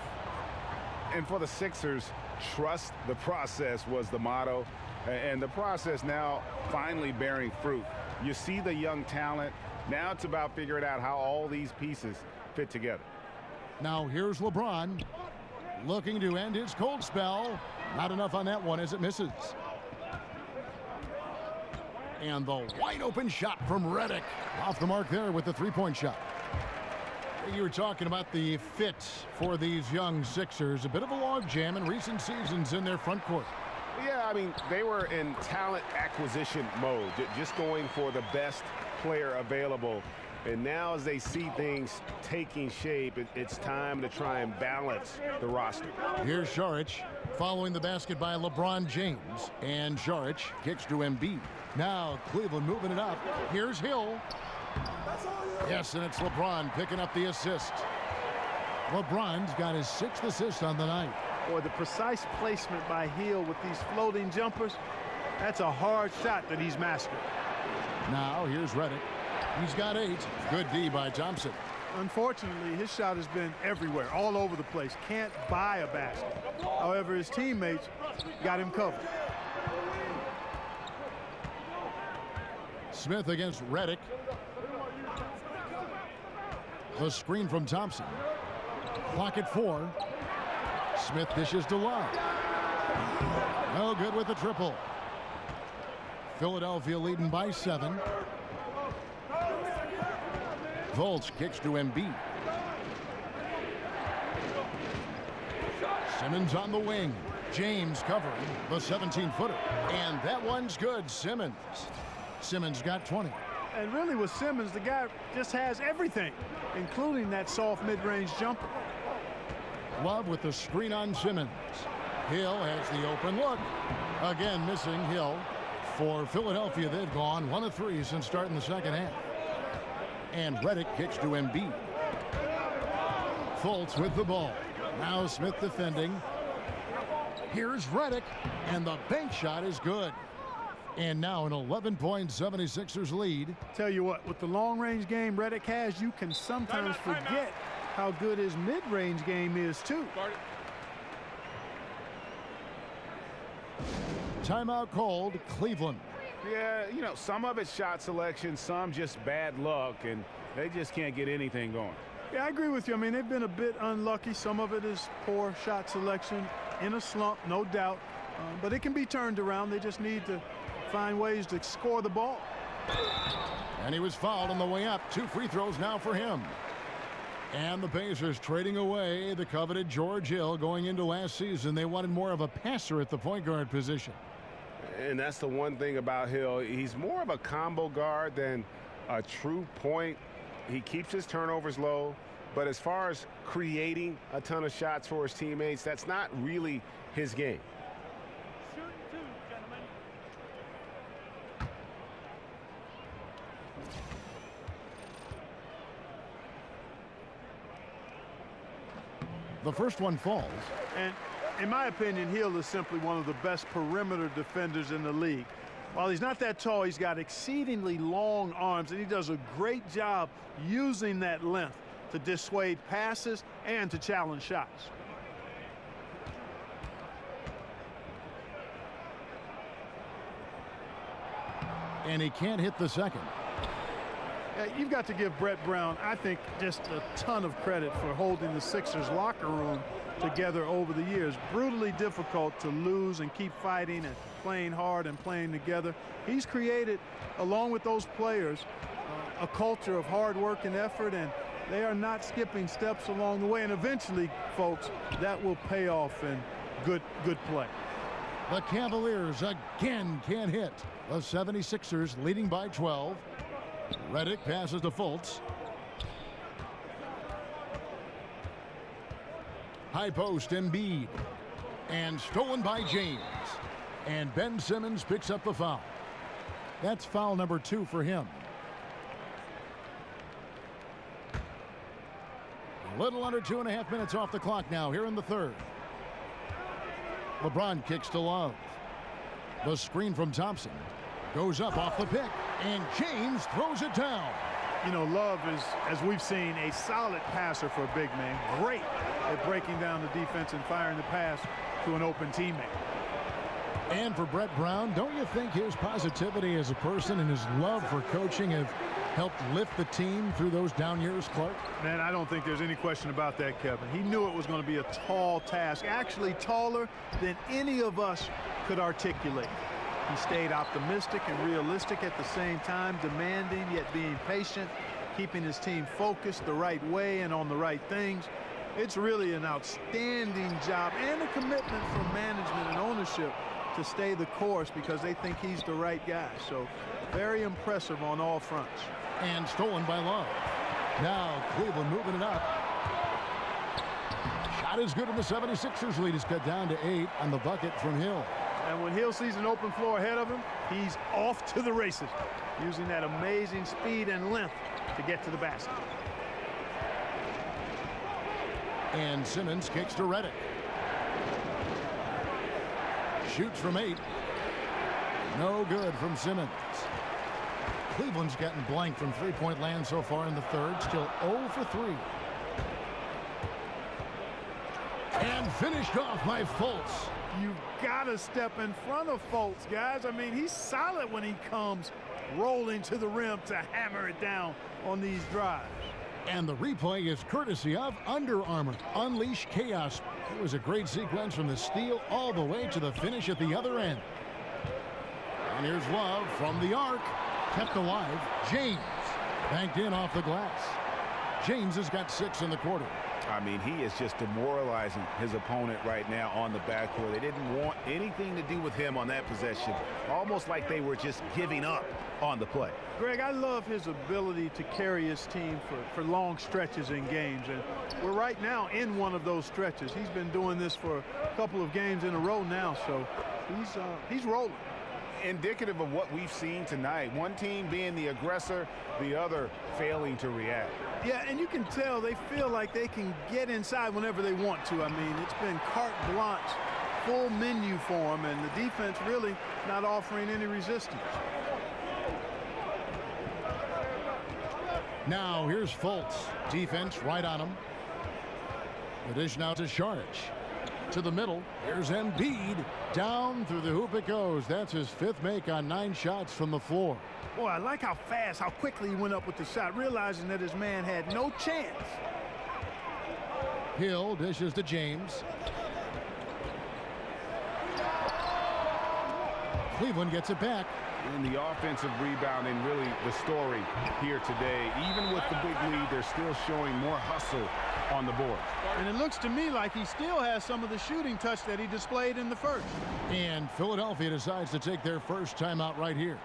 And for the Sixers, trust the process was the motto. And the process now finally bearing fruit. You see the young talent. Now it's about figuring out how all these pieces fit together. Now here's LeBron looking to end his cold spell. Not enough on that one as it misses. And the wide open shot from Redick. Off the mark there with the three-point shot. You were talking about the fit for these young Sixers. A bit of a logjam in recent seasons in their front court. Yeah, I mean, they were in talent acquisition mode, just going for the best player available. And now as they see things taking shape, it's time to try and balance the roster. Here's Saric following the basket by LeBron James. And Saric kicks to Embiid. Now Cleveland moving it up. Here's Hill. Yes, and it's LeBron picking up the assist. LeBron's got his 6th assist on the night. Boy, the precise placement by Hill with these floating jumpers, that's a hard shot that he's mastered. Now here's Redick. He's got 8. Good D by Thompson. Unfortunately, his shot has been everywhere, all over the place. Can't buy a basket. However, his teammates got him covered. Smith against Redick. The screen from Thompson. Clock at 4. Smith dishes to Love. No good with the triple. Philadelphia leading by 7. Fultz kicks to Embiid. Simmons on the wing. James covering the 17-footer. And that one's good. Simmons got 20. And really with Simmons, the guy just has everything, including that soft mid-range jumper. Love with the screen on Simmons. Hill has the open look. Again, missing Hill. For Philadelphia, they've gone 1 of 3 since starting the second half. And Redick kicks to Embiid. Fultz with the ball. Now Smith defending. Here's Redick, and the bank shot is good. And now an 11-point 76ers lead. Tell you what, with the long-range game Redick has, you can sometimes forget how good his mid-range game is, too. timeout called, Cleveland. Yeah, you know, some of it's shot selection, some just bad luck, and they just can't get anything going. Yeah, I agree with you. I mean, they've been a bit unlucky. Some of it is poor shot selection, in a slump, no doubt. But it can be turned around. They just need to find ways to score the ball. And he was fouled on the way up. 2 free throws now for him. And the Pacers trading away the coveted George Hill. Going into last season, they wanted more of a passer at the point guard position. And that's the one thing about Hill. He's more of a combo guard than a true point. He keeps his turnovers low. But as far as creating a ton of shots for his teammates, that's not really his game. The first one falls. And in my opinion, Hill is simply one of the best perimeter defenders in the league. While he's not that tall, he's got exceedingly long arms, and he does a great job using that length to dissuade passes and to challenge shots. And he can't hit the second. You've got to give Brett Brown, I think, just a ton of credit for holding the Sixers locker room together over the years. Brutally difficult to lose and keep fighting and playing hard and playing together. He's created, along with those players, a culture of hard work and effort, and they are not skipping steps along the way. And eventually, folks, that will pay off in good play. The Cavaliers again can't hit. The 76ers leading by 12. Redick passes to Fultz. High post, Embiid. And stolen by James. And Ben Simmons picks up the foul. That's foul number 2 for him. A little under 2.5 minutes off the clock now here in the third. LeBron kicks to Love. The screen from Thompson. Goes up off the pick, and James throws it down. You know, Love is, as we've seen, a solid passer for a big man. Great at breaking down the defense and firing the pass to an open teammate. And for Brett Brown, don't you think his positivity as a person and his love for coaching have helped lift the team through those down years, Clark? Man, I don't think there's any question about that, Kevin. He knew it was going to be a tall task, actually taller than any of us could articulate. He stayed optimistic and realistic at the same time, demanding yet being patient, keeping his team focused the right way and on the right things. It's really an outstanding job and a commitment from management and ownership to stay the course because they think he's the right guy. So very impressive on all fronts. And stolen by Love. Now Cleveland moving it up. Shot is good, and the 76ers lead is cut down to 8 on the bucket from Hill. And when Hill sees an open floor ahead of him, he's off to the races, using that amazing speed and length to get to the basket. And Simmons kicks to Redick. Shoots from 8. No good from Simmons. Cleveland's gotten blank from three-point land so far in the third. Still 0 for 3. And finished off by Fultz. You've got to step in front of Fultz, guys. I mean, he's solid when he comes rolling to the rim to hammer it down on these drives. And the replay is courtesy of Under Armour. Unleash chaos. It was a great sequence from the steal all the way to the finish at the other end. And here's Love from the arc. Kept alive. James banked in off the glass. James has got 6 in the quarter. I mean, he is just demoralizing his opponent right now on the backcourt. They didn't want anything to do with him on that possession. Almost like they were just giving up on the play. Greg, I love his ability to carry his team for long stretches in games. And we're right now in one of those stretches. He's been doing this for a couple of games in a row now, so he's rolling. Indicative of what we've seen tonight. One team being the aggressor, the other failing to react. Yeah, and you can tell they feel like they can get inside whenever they want to. I mean, it's been carte blanche, full menu for them, and the defense really not offering any resistance. Now here's Fultz. Defense right on him. The dish now to Saric. To the middle. Here's Embiid. Down through the hoop it goes. That's his 5th make on 9 shots from the floor. Boy, I like how fast, how quickly he went up with the shot, realizing that his man had no chance. Hill dishes to James. Cleveland gets it back. And the offensive rebounding, really the story here today. Even with the big lead, they're still showing more hustle on the board. And it looks to me like he still has some of the shooting touch that he displayed in the first. And Philadelphia decides to take their first timeout right here.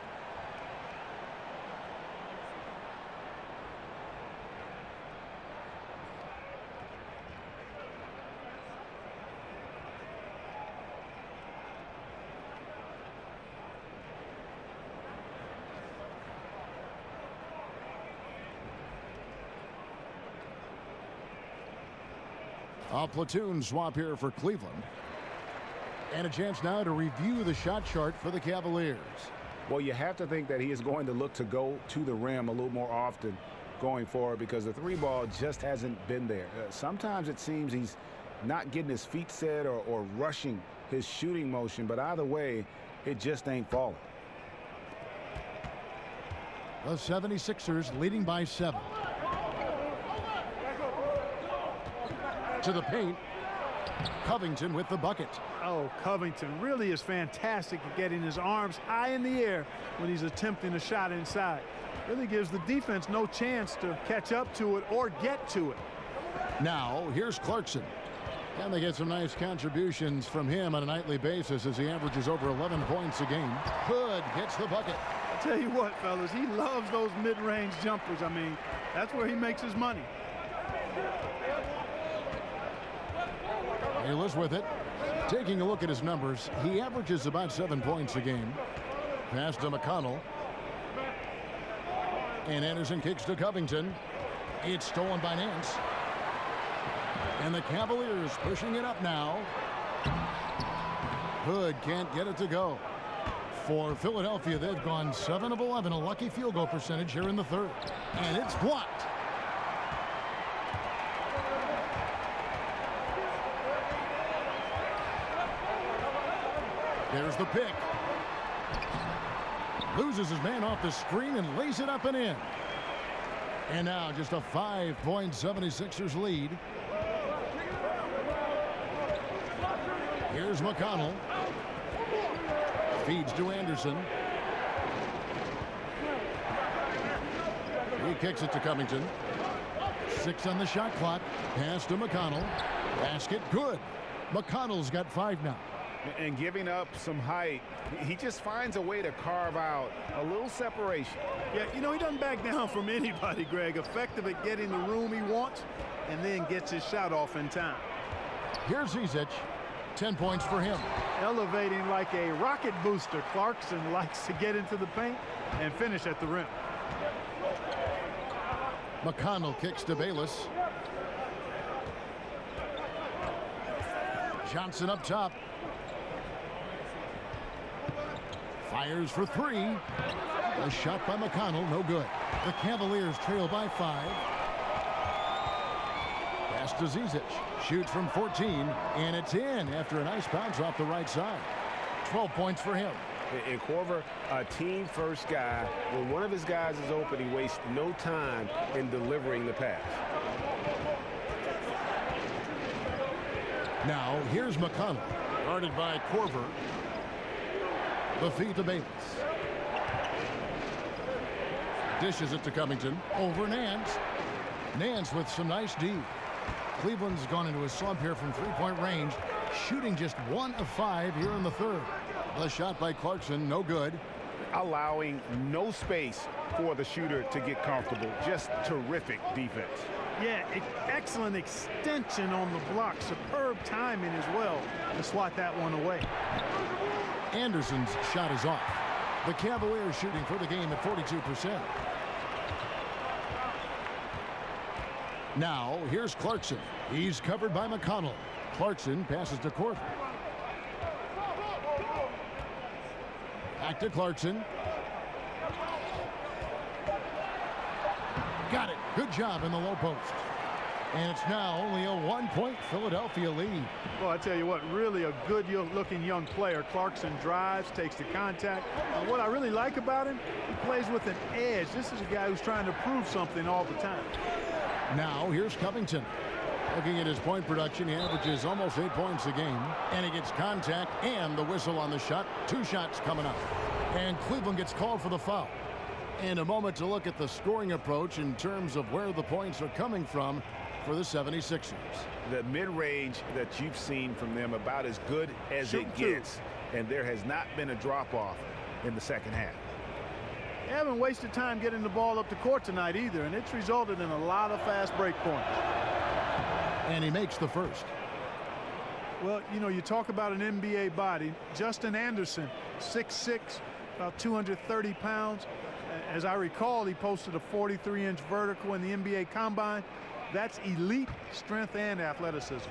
A platoon swap here for Cleveland. And a chance now to review the shot chart for the Cavaliers. Well, you have to think that he is going to look to go to the rim a little more often going forward because the 3-ball just hasn't been there. Sometimes it seems he's not getting his feet set or rushing his shooting motion, but either way, it just ain't falling. The 76ers leading by 7. To the paint. Covington with the bucket. Oh, Covington really is fantastic at getting his arms high in the air when he's attempting a shot inside. Really gives the defense no chance to catch up to it or get to it. Now, here's Clarkson. And they get some nice contributions from him on a nightly basis as he averages over 11 points a game. Hood gets the bucket. I'll tell you what, fellas, he loves those mid-range jumpers. I mean, that's where he makes his money. Ayla's with it. Taking a look at his numbers, he averages about 7 points a game. Pass to McConnell. And Anderson kicks to Covington. It's stolen by Nance. And the Cavaliers pushing it up now. Hood can't get it to go. For Philadelphia, they've gone 7 of 11, a lucky field goal percentage here in the 3rd. And it's blocked. There's the pick. Loses his man off the screen and lays it up and in. And now just a 5-point 76ers lead. Here's McConnell. Feeds to Anderson. He kicks it to Covington. 6 on the shot clock. Pass to McConnell. Basket good. McConnell's got 5 now. And giving up some height, he just finds a way to carve out a little separation. Yeah, you know, he doesn't back down from anybody, Greg. Effective at getting the room he wants and then gets his shot off in time. Here's Zizic. 10 points for him. Elevating like a rocket booster. Clarkson likes to get into the paint and finish at the rim. McConnell kicks to Bayless. Johnson up top. Fires for 3. A shot by McConnell, no good. The Cavaliers trail by 5. Pass to Zizic. Shoots from 14, and it's in after a nice bounce off the right side. 12 points for him. And Corver, a team-first guy. When one of his guys is open, he wastes no time in delivering the pass. Now, here's McConnell, guarded by Corver. The feed to Bayless. Dishes it to Covington. Over Nance. Nance with some nice D. Cleveland's gone into a slump here from 3-point range, shooting just 1 of 5 here in the 3rd. The shot by Clarkson, no good. Allowing no space for the shooter to get comfortable. Just terrific defense. Yeah, excellent extension on the block. Superb timing as well to swat that one away. Anderson's shot is off. The Cavaliers shooting for the game at 42%. Now, here's Clarkson. He's covered by McConnell. Clarkson passes to Corver. Back to Clarkson. Got it. Good job in the low post. And it's now only a 1-point Philadelphia lead. Well, I tell you what, really a good-looking young player. Clarkson drives, takes the contact. And what I really like about him, he plays with an edge. This is a guy who's trying to prove something all the time. Now here's Covington. Looking at his point production, he averages almost 8 points a game. And he gets contact and the whistle on the shot. 2 shots coming up. And Cleveland gets called for the foul. And a moment to look at the scoring approach in terms of where the points are coming from for the 76ers. The mid-range that you've seen from them about as good as it gets. And there has not been a drop-off in the second half. They haven't wasted time getting the ball up the court tonight either, and it's resulted in a lot of fast break points. And he makes the first. Well, you know, you talk about an NBA body. Justin Anderson, 6'6", about 230 pounds. As I recall, he posted a 43-inch vertical in the NBA Combine. That's elite strength and athleticism.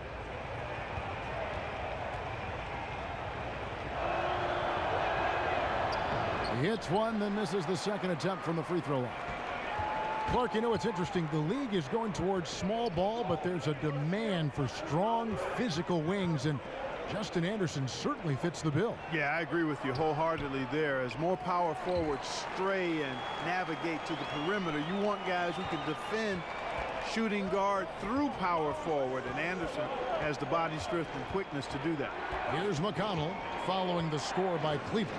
He hits one, then misses the second attempt from the free throw line. Clark, you know, it's interesting. The league is going towards small ball, but there's a demand for strong physical wings, and Justin Anderson certainly fits the bill. Yeah, I agree with you wholeheartedly there. As more power forwards stray and navigate to the perimeter, you want guys who can defend shooting guard through power forward, and Anderson has the body strength and quickness to do that. Here's McConnell following the score by Cleveland.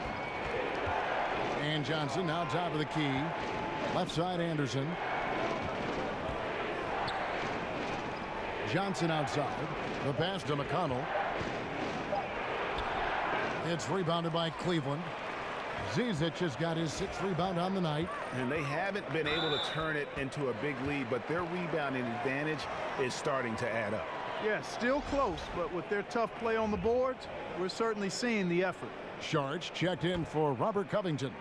And Johnson now top of the key. Left side Anderson. Johnson outside. The pass to McConnell. It's rebounded by Cleveland. Zizic has got his 6th rebound on the night. And they haven't been able to turn it into a big lead, but their rebounding advantage is starting to add up. Yeah, still close, but with their tough play on the boards, we're certainly seeing the effort. Sharch checked in for Robert Covington.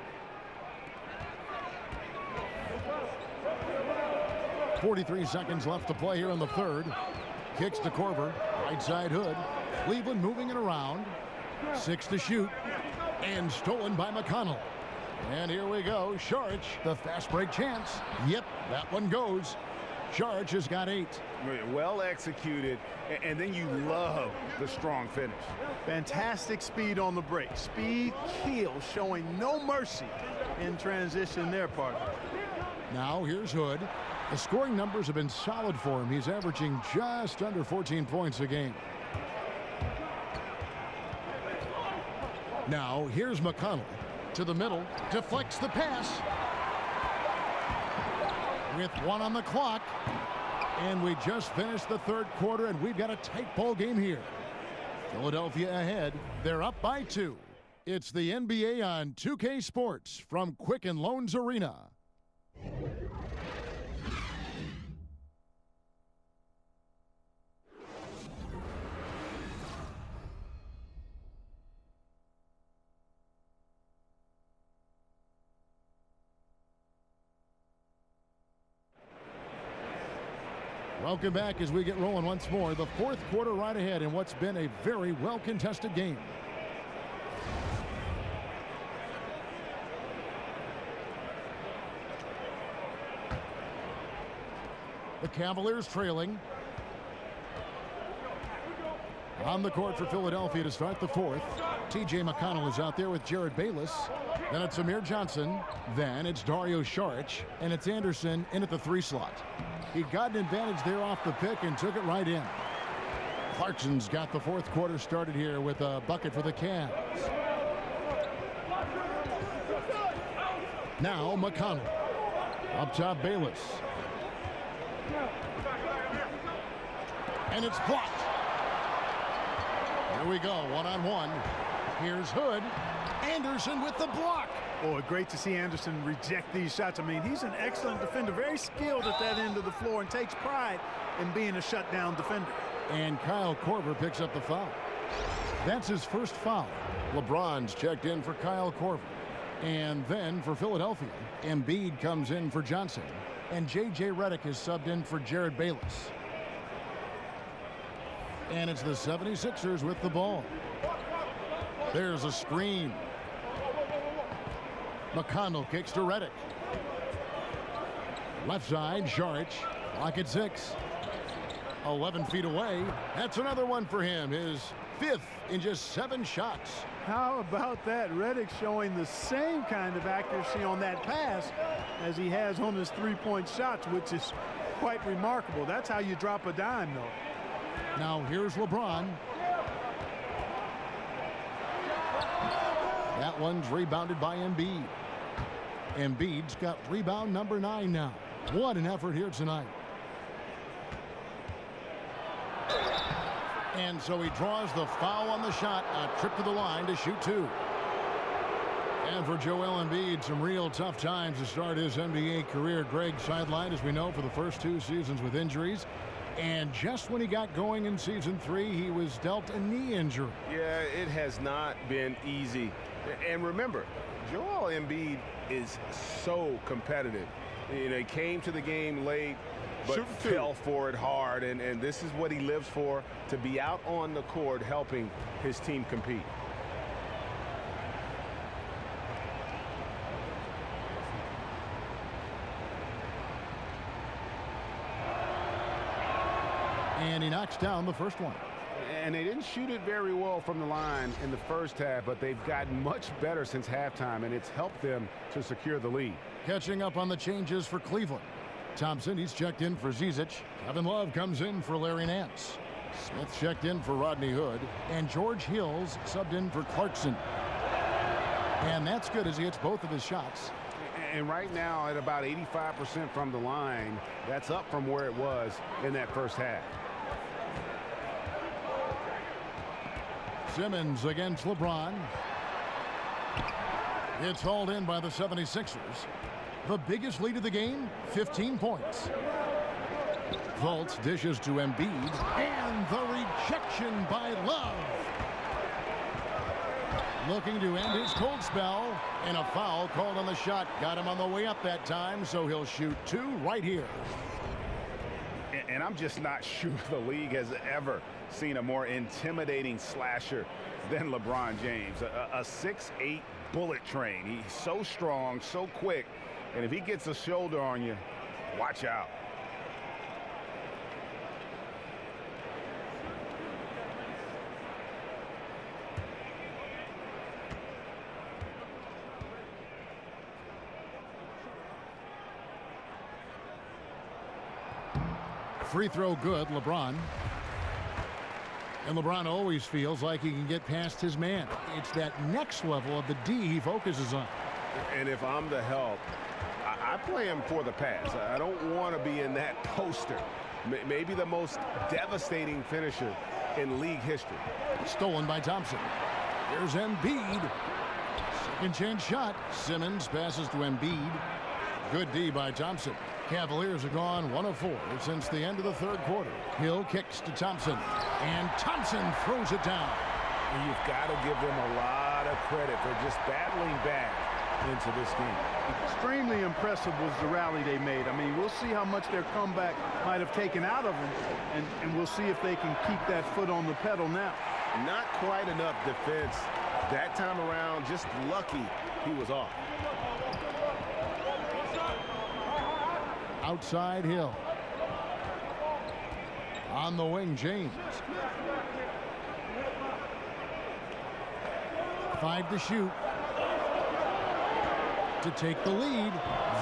43 seconds left to play here in the third. Kicks to Korver. Right side Hood. Cleveland moving it around. 6 to shoot. And stolen by McConnell. And here we go. Sharch, the fast break chance. Yep, that one goes. Sharch has got 8. Well executed, and then you love the strong finish. Fantastic speed on the break. Speed kill, showing no mercy in transition there, partner. Now here's Hood. The scoring numbers have been solid for him. He's averaging just under 14 points a game. Now here's McConnell to the middle, deflects the pass with 1 on the clock, and we just finished the third quarter, and we've got a tight ball game here. Philadelphia ahead. They're up by 2. It's the NBA on 2K Sports from Quicken Loans Arena. Welcome back as we get rolling once more. The fourth quarter right ahead in what's been a very well-contested game. The Cavaliers trailing. On the court for Philadelphia to start the fourth. T.J. McConnell is out there with Jared Bayless. Then it's Amir Johnson. Then it's Dario Saric. And it's Anderson in at the 3 slot. He got an advantage there off the pick and took it right in. Clarkson's got the fourth quarter started here with a bucket for the Cavs. Now McConnell. Up top Bayless. And it's blocked. Here we go, 1-on-1. Here's Hood. Anderson with the block. Boy, great to see Anderson reject these shots. I mean, he's an excellent defender, very skilled at that end of the floor, and takes pride in being a shutdown defender. And Kyle Korver picks up the foul. That's his first foul. LeBron's checked in for Kyle Korver. And then for Philadelphia, Embiid comes in for Johnson. And J.J. Redick is subbed in for Jared Bayless. And it's the 76ers with the ball. There's a screen. McConnell kicks to Redick. Left side, Saric. Clock at 6. 11 feet away. That's another one for him. His 5th in just 7 shots. How about that? Reddick showing the same kind of accuracy on that pass as he has on his 3-point shots, which is quite remarkable. That's how you drop a dime, though. Now here's LeBron. That one's rebounded by Embiid. Embiid's got rebound number 9 now. What an effort here tonight. And so he draws the foul on the shot. A trip to the line to shoot 2. And for Joel Embiid, some real tough times to start his NBA career. Greg sidelined, as we know, for the first 2 seasons with injuries. And just when he got going in season 3, he was dealt a knee injury. Yeah, it has not been easy. And remember, Joel Embiid is so competitive. You know, he came to the game late, but fell for it hard. And this is what he lives for, to be out on the court helping his team compete. And he knocks down the first one. And they didn't shoot it very well from the line in the first half, but they've gotten much better since halftime, and it's helped them to secure the lead. Catching up on the changes for Cleveland. Thompson, he's checked in for Zizic. Kevin Love comes in for Larry Nance. Smith checked in for Rodney Hood. And George Hills subbed in for Clarkson. And that's good as he hits both of his shots. And right now at about 85% from the line, that's up from where it was in that first half. Simmons against LeBron. It's hauled in by the 76ers. The biggest lead of the game, 15 points. Fultz dishes to Embiid, and the rejection by Love. Looking to end his cold spell, and a foul called on the shot. Got him on the way up that time, so he'll shoot 2 right here. And I'm just not sure the league has ever seen a more intimidating slasher than LeBron James. A 6'8" bullet train. He's so strong, so quick, and if he gets a shoulder on you, watch out. Free throw good, LeBron. And LeBron always feels like he can get past his man. It's that next level of the D he focuses on. And if I'm the help, I play him for the pass. I don't want to be in that poster. Maybe the most devastating finisher in league history. Stolen by Thompson. Here's Embiid. Second chance shot. Simmons passes to Embiid. Good D by Thompson. Cavaliers have gone 1 of 4 since the end of the third quarter. Hill kicks to Thompson, and Thompson throws it down. And you've got to give them a lot of credit for just battling back into this game. Extremely impressive was the rally they made. I mean, we'll see how much their comeback might have taken out of them, and we'll see if they can keep that foot on the pedal now. Not quite enough defense that time around. Just lucky he was off. Outside Hill. On the wing, James. 5 to shoot. To take the lead.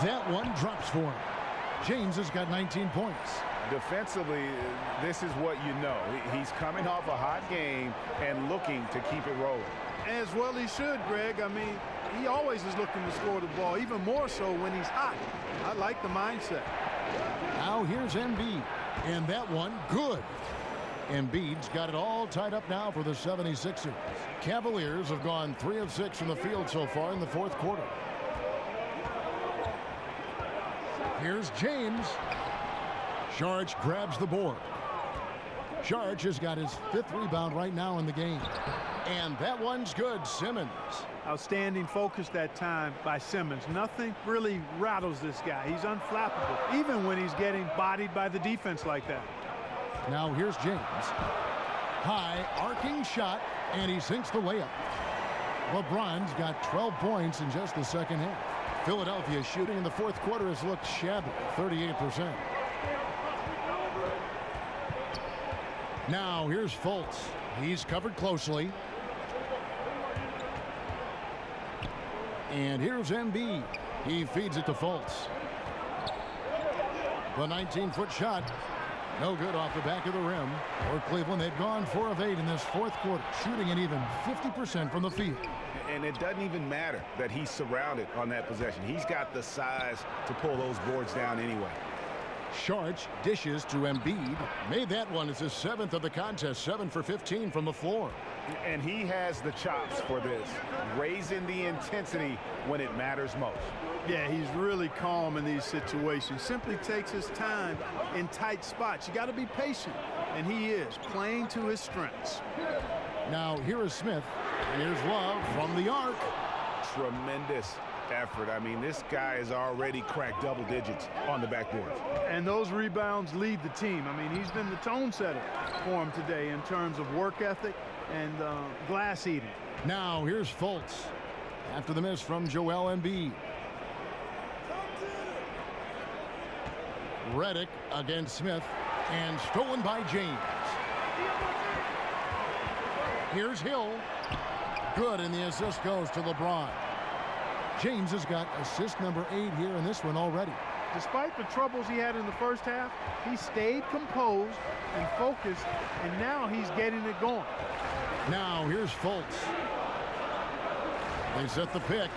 That one drops for him. James has got 19 points. Defensively, this is what you know. He's coming off a hot game and looking to keep it rolling. As well he should, Greg. I mean, he always is looking to score the ball, even more so when he's hot. I like the mindset. Now here's Embiid, and that one good. Embiid's got it all tied up now for the 76ers. Cavaliers have gone 3 of 6 from the field so far in the fourth quarter. Here's James. Saric grabs the board. Saric has got his 5th rebound right now in the game. And that one's good. Simmons. Outstanding focus that time by Simmons. Nothing really rattles this guy. He's unflappable, even when he's getting bodied by the defense like that. Now here's James. High arcing shot, and he sinks the layup. LeBron's got 12 points in just the second half. Philadelphia's shooting in the fourth quarter has looked shabby, 38%. Now here's Fultz. He's covered closely. And here's Embiid. He feeds it to Fultz. The 19-foot shot. No good off the back of the rim. For Cleveland, they've gone 4 of 8 in this fourth quarter, shooting an even 50% from the field. And it doesn't even matter that he's surrounded on that possession. He's got the size to pull those boards down anyway. Sharch dishes to Embiid. Made that one. It's his 7th of the contest, 7 for 15 from the floor. And he has the chops for this, raising the intensity when it matters most. Yeah, he's really calm in these situations. Simply takes his time in tight spots. You got to be patient, and he is playing to his strengths. Now here is Smith, and here's Love from the arc. Tremendous effort. I mean, this guy has already cracked double digits on the backboard. And those rebounds lead the team. I mean, he's been the tone setter for him today in terms of work ethic and glass eating. Now here's Fultz after the miss from Joel Embiid. Redick against Smith, and stolen by James. Here's Hill. Good, and the assist goes to LeBron. James has got assist number 8 here in this one already. Despite the troubles he had in the first half, he stayed composed and focused, and now he's getting it going. Now here's Fultz. They set the pick.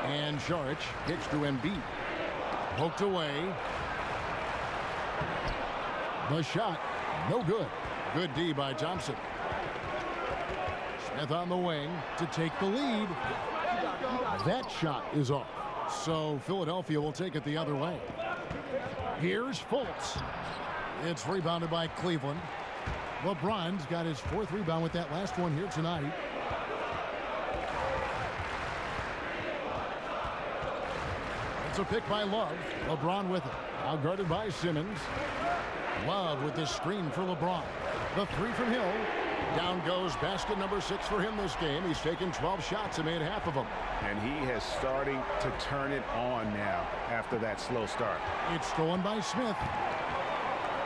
And Saric gets to Embiid. Poked away. The shot, no good. Good D by Thompson. Smith on the wing to take the lead. That shot is off. So Philadelphia will take it the other way. Here's Fultz. It's rebounded by Cleveland. LeBron's got his 4th rebound with that last one here tonight. It's a pick by Love. LeBron with it. Now guarded by Simmons. Love with the screen for LeBron. The 3 from Hill. Down goes basket number 6 for him this game. He's taken 12 shots and made half of them. And he has starting to turn it on now after that slow start. It's stolen by Smith.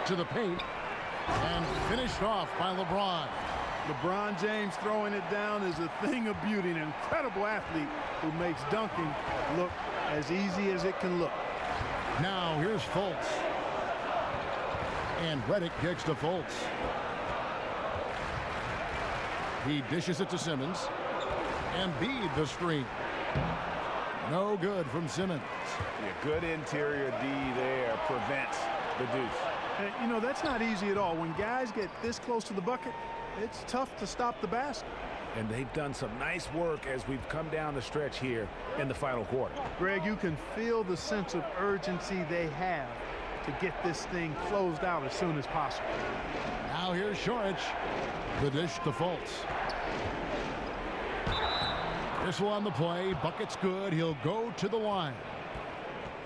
To the paint. And finished off by LeBron. LeBron James throwing it down is a thing of beauty. An incredible athlete who makes dunking look as easy as it can look. Now here's Fultz. And Redick kicks to Fultz. He dishes it to Simmons. Embiid the screen. No good from Simmons. Yeah, good interior D there prevents the deuce. And, you know, that's not easy at all. When guys get this close to the bucket, it's tough to stop the basket. And they've done some nice work as we've come down the stretch here in the final quarter. Greg, you can feel the sense of urgency they have to get this thing closed out as soon as possible. Now here's Saric. The dish to Fultz. Whistle on the play. Bucket's good. He'll go to the line.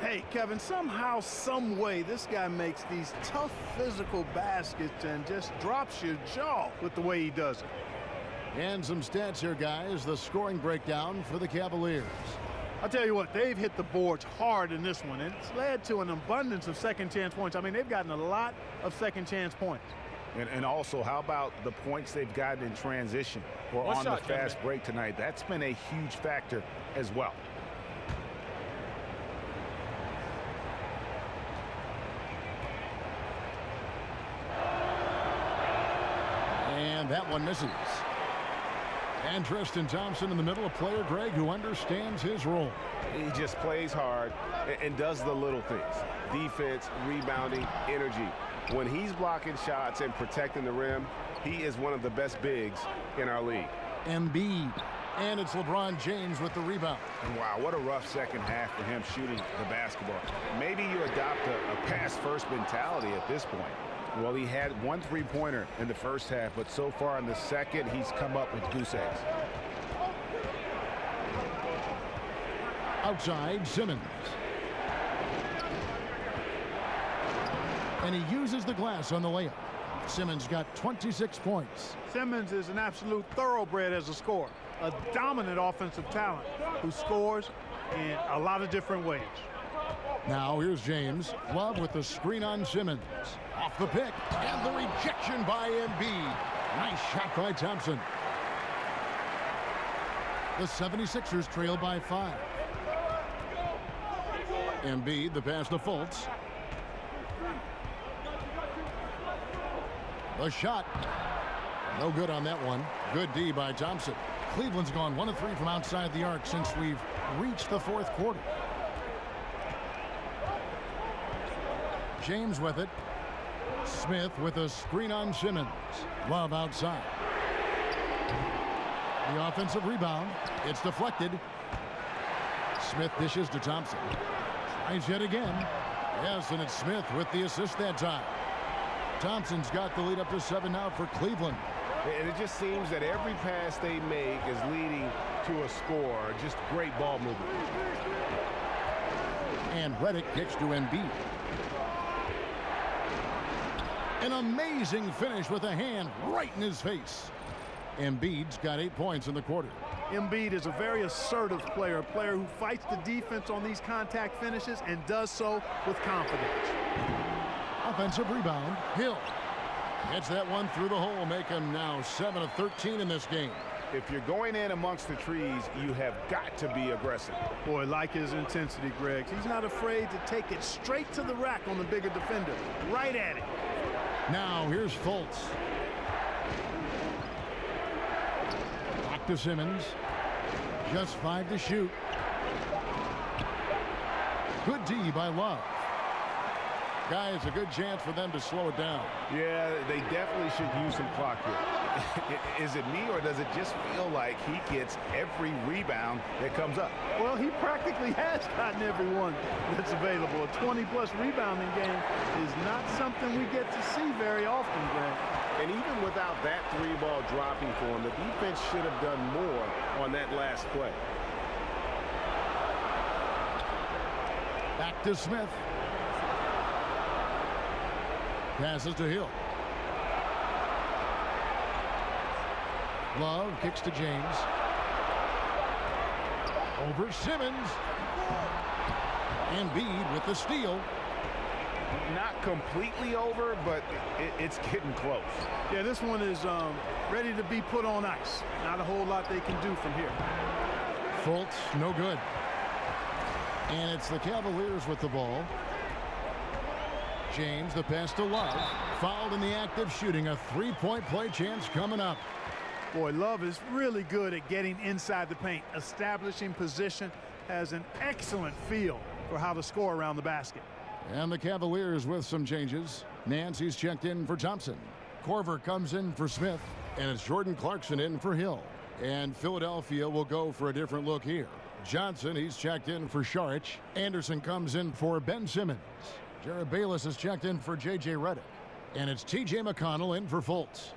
Hey, Kevin, somehow, some way, this guy makes these tough physical baskets and just drops your jaw with the way he does it. And some stats here, guys. The scoring breakdown for the Cavaliers. I'll tell you what, they've hit the boards hard in this one, and it's led to an abundance of second-chance points. I mean, they've gotten a lot of second-chance points. And also, how about the points they've gotten in transition or on the fast break tonight? That's been a huge factor as well. And that one misses. And Tristan Thompson in the middle, a player, Greg, who understands his role. He just plays hard and does the little things. Defense, rebounding, energy. When he's blocking shots and protecting the rim, he is one of the best bigs in our league. Embiid. And it's LeBron James with the rebound. And wow, what a rough second half for him shooting the basketball. Maybe you adopt a pass-first mentality at this point. Well, he had 1 3-pointer in the first half, but so far in the second, he's come up with goose eggs. Outside, Simmons. And he uses the glass on the layup. Simmons got 26 points. Simmons is an absolute thoroughbred as a scorer. A dominant offensive talent who scores in a lot of different ways. Now here's James. Love with the screen on Simmons. Off the pick, and the rejection by Embiid. Nice shot by Thompson. The 76ers trail by 5. Embiid, the pass to Fultz. The shot. No good on that one. Good D by Thompson. Cleveland's gone 1 of 3 from outside the arc since we've reached the 4th quarter. James with it. Smith with a screen on Simmons. Love outside. The offensive rebound. It's deflected. Smith dishes to Thompson. Tries yet again. Yes, and it's Smith with the assist that time. Thompson's got the lead up to 7 now for Cleveland. And it just seems that every pass they make is leading to a score. Just great ball movement. And Redick kicks to Embiid. An amazing finish with a hand right in his face. Embiid's got 8 points in the quarter. Embiid is a very assertive player, a player who fights the defense on these contact finishes and does so with confidence. Offensive rebound, Hill. Gets that one through the hole, make him now 7 of 13 in this game. If you're going in amongst the trees, you have got to be aggressive. Boy, like his intensity, Greg. He's not afraid to take it straight to the rack on the bigger defender. Right at it. Now here's Fultz. Back to Simmons. Just 5 to shoot. Good D by Love. Guys, a good chance for them to slow it down. Yeah, they definitely should use some clock here. Is it me, or does it just feel like he gets every rebound that comes up? Well, he practically has gotten every one that's available. A 20-plus rebounding game is not something we get to see very often, Greg. And even without that 3-ball dropping for him, the defense should have done more on that last play. Back to Smith. Passes to Hill. Love kicks to James. Over Simmons. Embiid with the steal. Not completely over, but it's getting close. Yeah, this one is ready to be put on ice. Not a whole lot they can do from here. Fultz, no good. And it's the Cavaliers with the ball. James, the pass to Love. Fouled in the act of shooting. A 3-point play chance coming up. Boy, Love is really good at getting inside the paint, establishing position, has an excellent feel for how to score around the basket. And the Cavaliers with some changes. Nancy's checked in for Thompson. Corver comes in for Smith. And it's Jordan Clarkson in for Hill. And Philadelphia will go for a different look here. Johnson, he's checked in for Saric. Anderson comes in for Ben Simmons. Jared Bayless is checked in for J.J. Redick. And it's T.J. McConnell in for Fultz.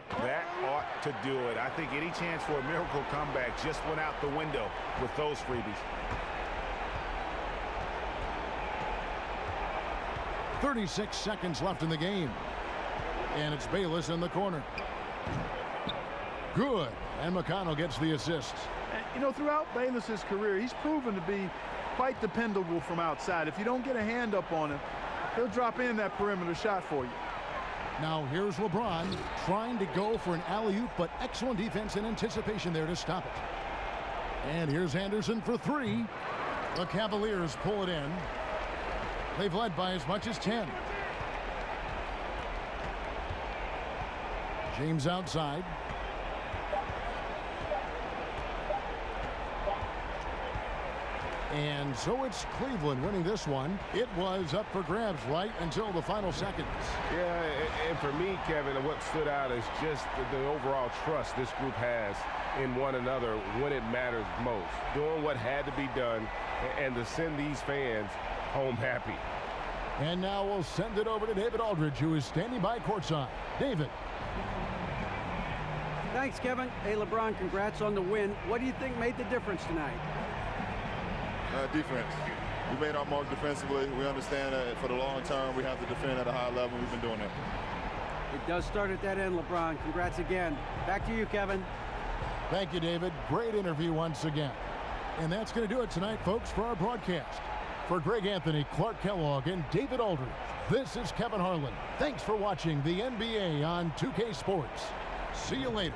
That ought to do it. I think any chance for a miracle comeback just went out the window with those freebies. 36 seconds left in the game. And it's Bayless in the corner. Good. And McConnell gets the assist. And, you know, throughout Bayless's career, he's proven to be quite dependable from outside. If you don't get a hand up on him, he'll drop in that perimeter shot for you. Now here's LeBron trying to go for an alley-oop, but excellent defense and anticipation there to stop it. And here's Anderson for 3. The Cavaliers pull it in. They've led by as much as 10. James outside. And so it's Cleveland winning this one. It was up for grabs right until the final seconds. Yeah, and for me, Kevin, what stood out is just the overall trust this group has in one another when it matters most. Doing what had to be done and to send these fans home happy. And now we'll send it over to David Aldridge, who is standing by courtside. David. Thanks, Kevin. Hey, LeBron, congrats on the win. What do you think made the difference tonight? Defense. We made our mark defensively. We understand that for the long term, we have to defend at a high level. We've been doing that. It does start at that end, LeBron. Congrats again. Back to you, Kevin. Thank you, David. Great interview once again. And that's going to do it tonight, folks, for our broadcast. For Greg Anthony, Clark Kellogg, and David Aldridge, this is Kevin Harlan. Thanks for watching the NBA on 2K Sports. See you later.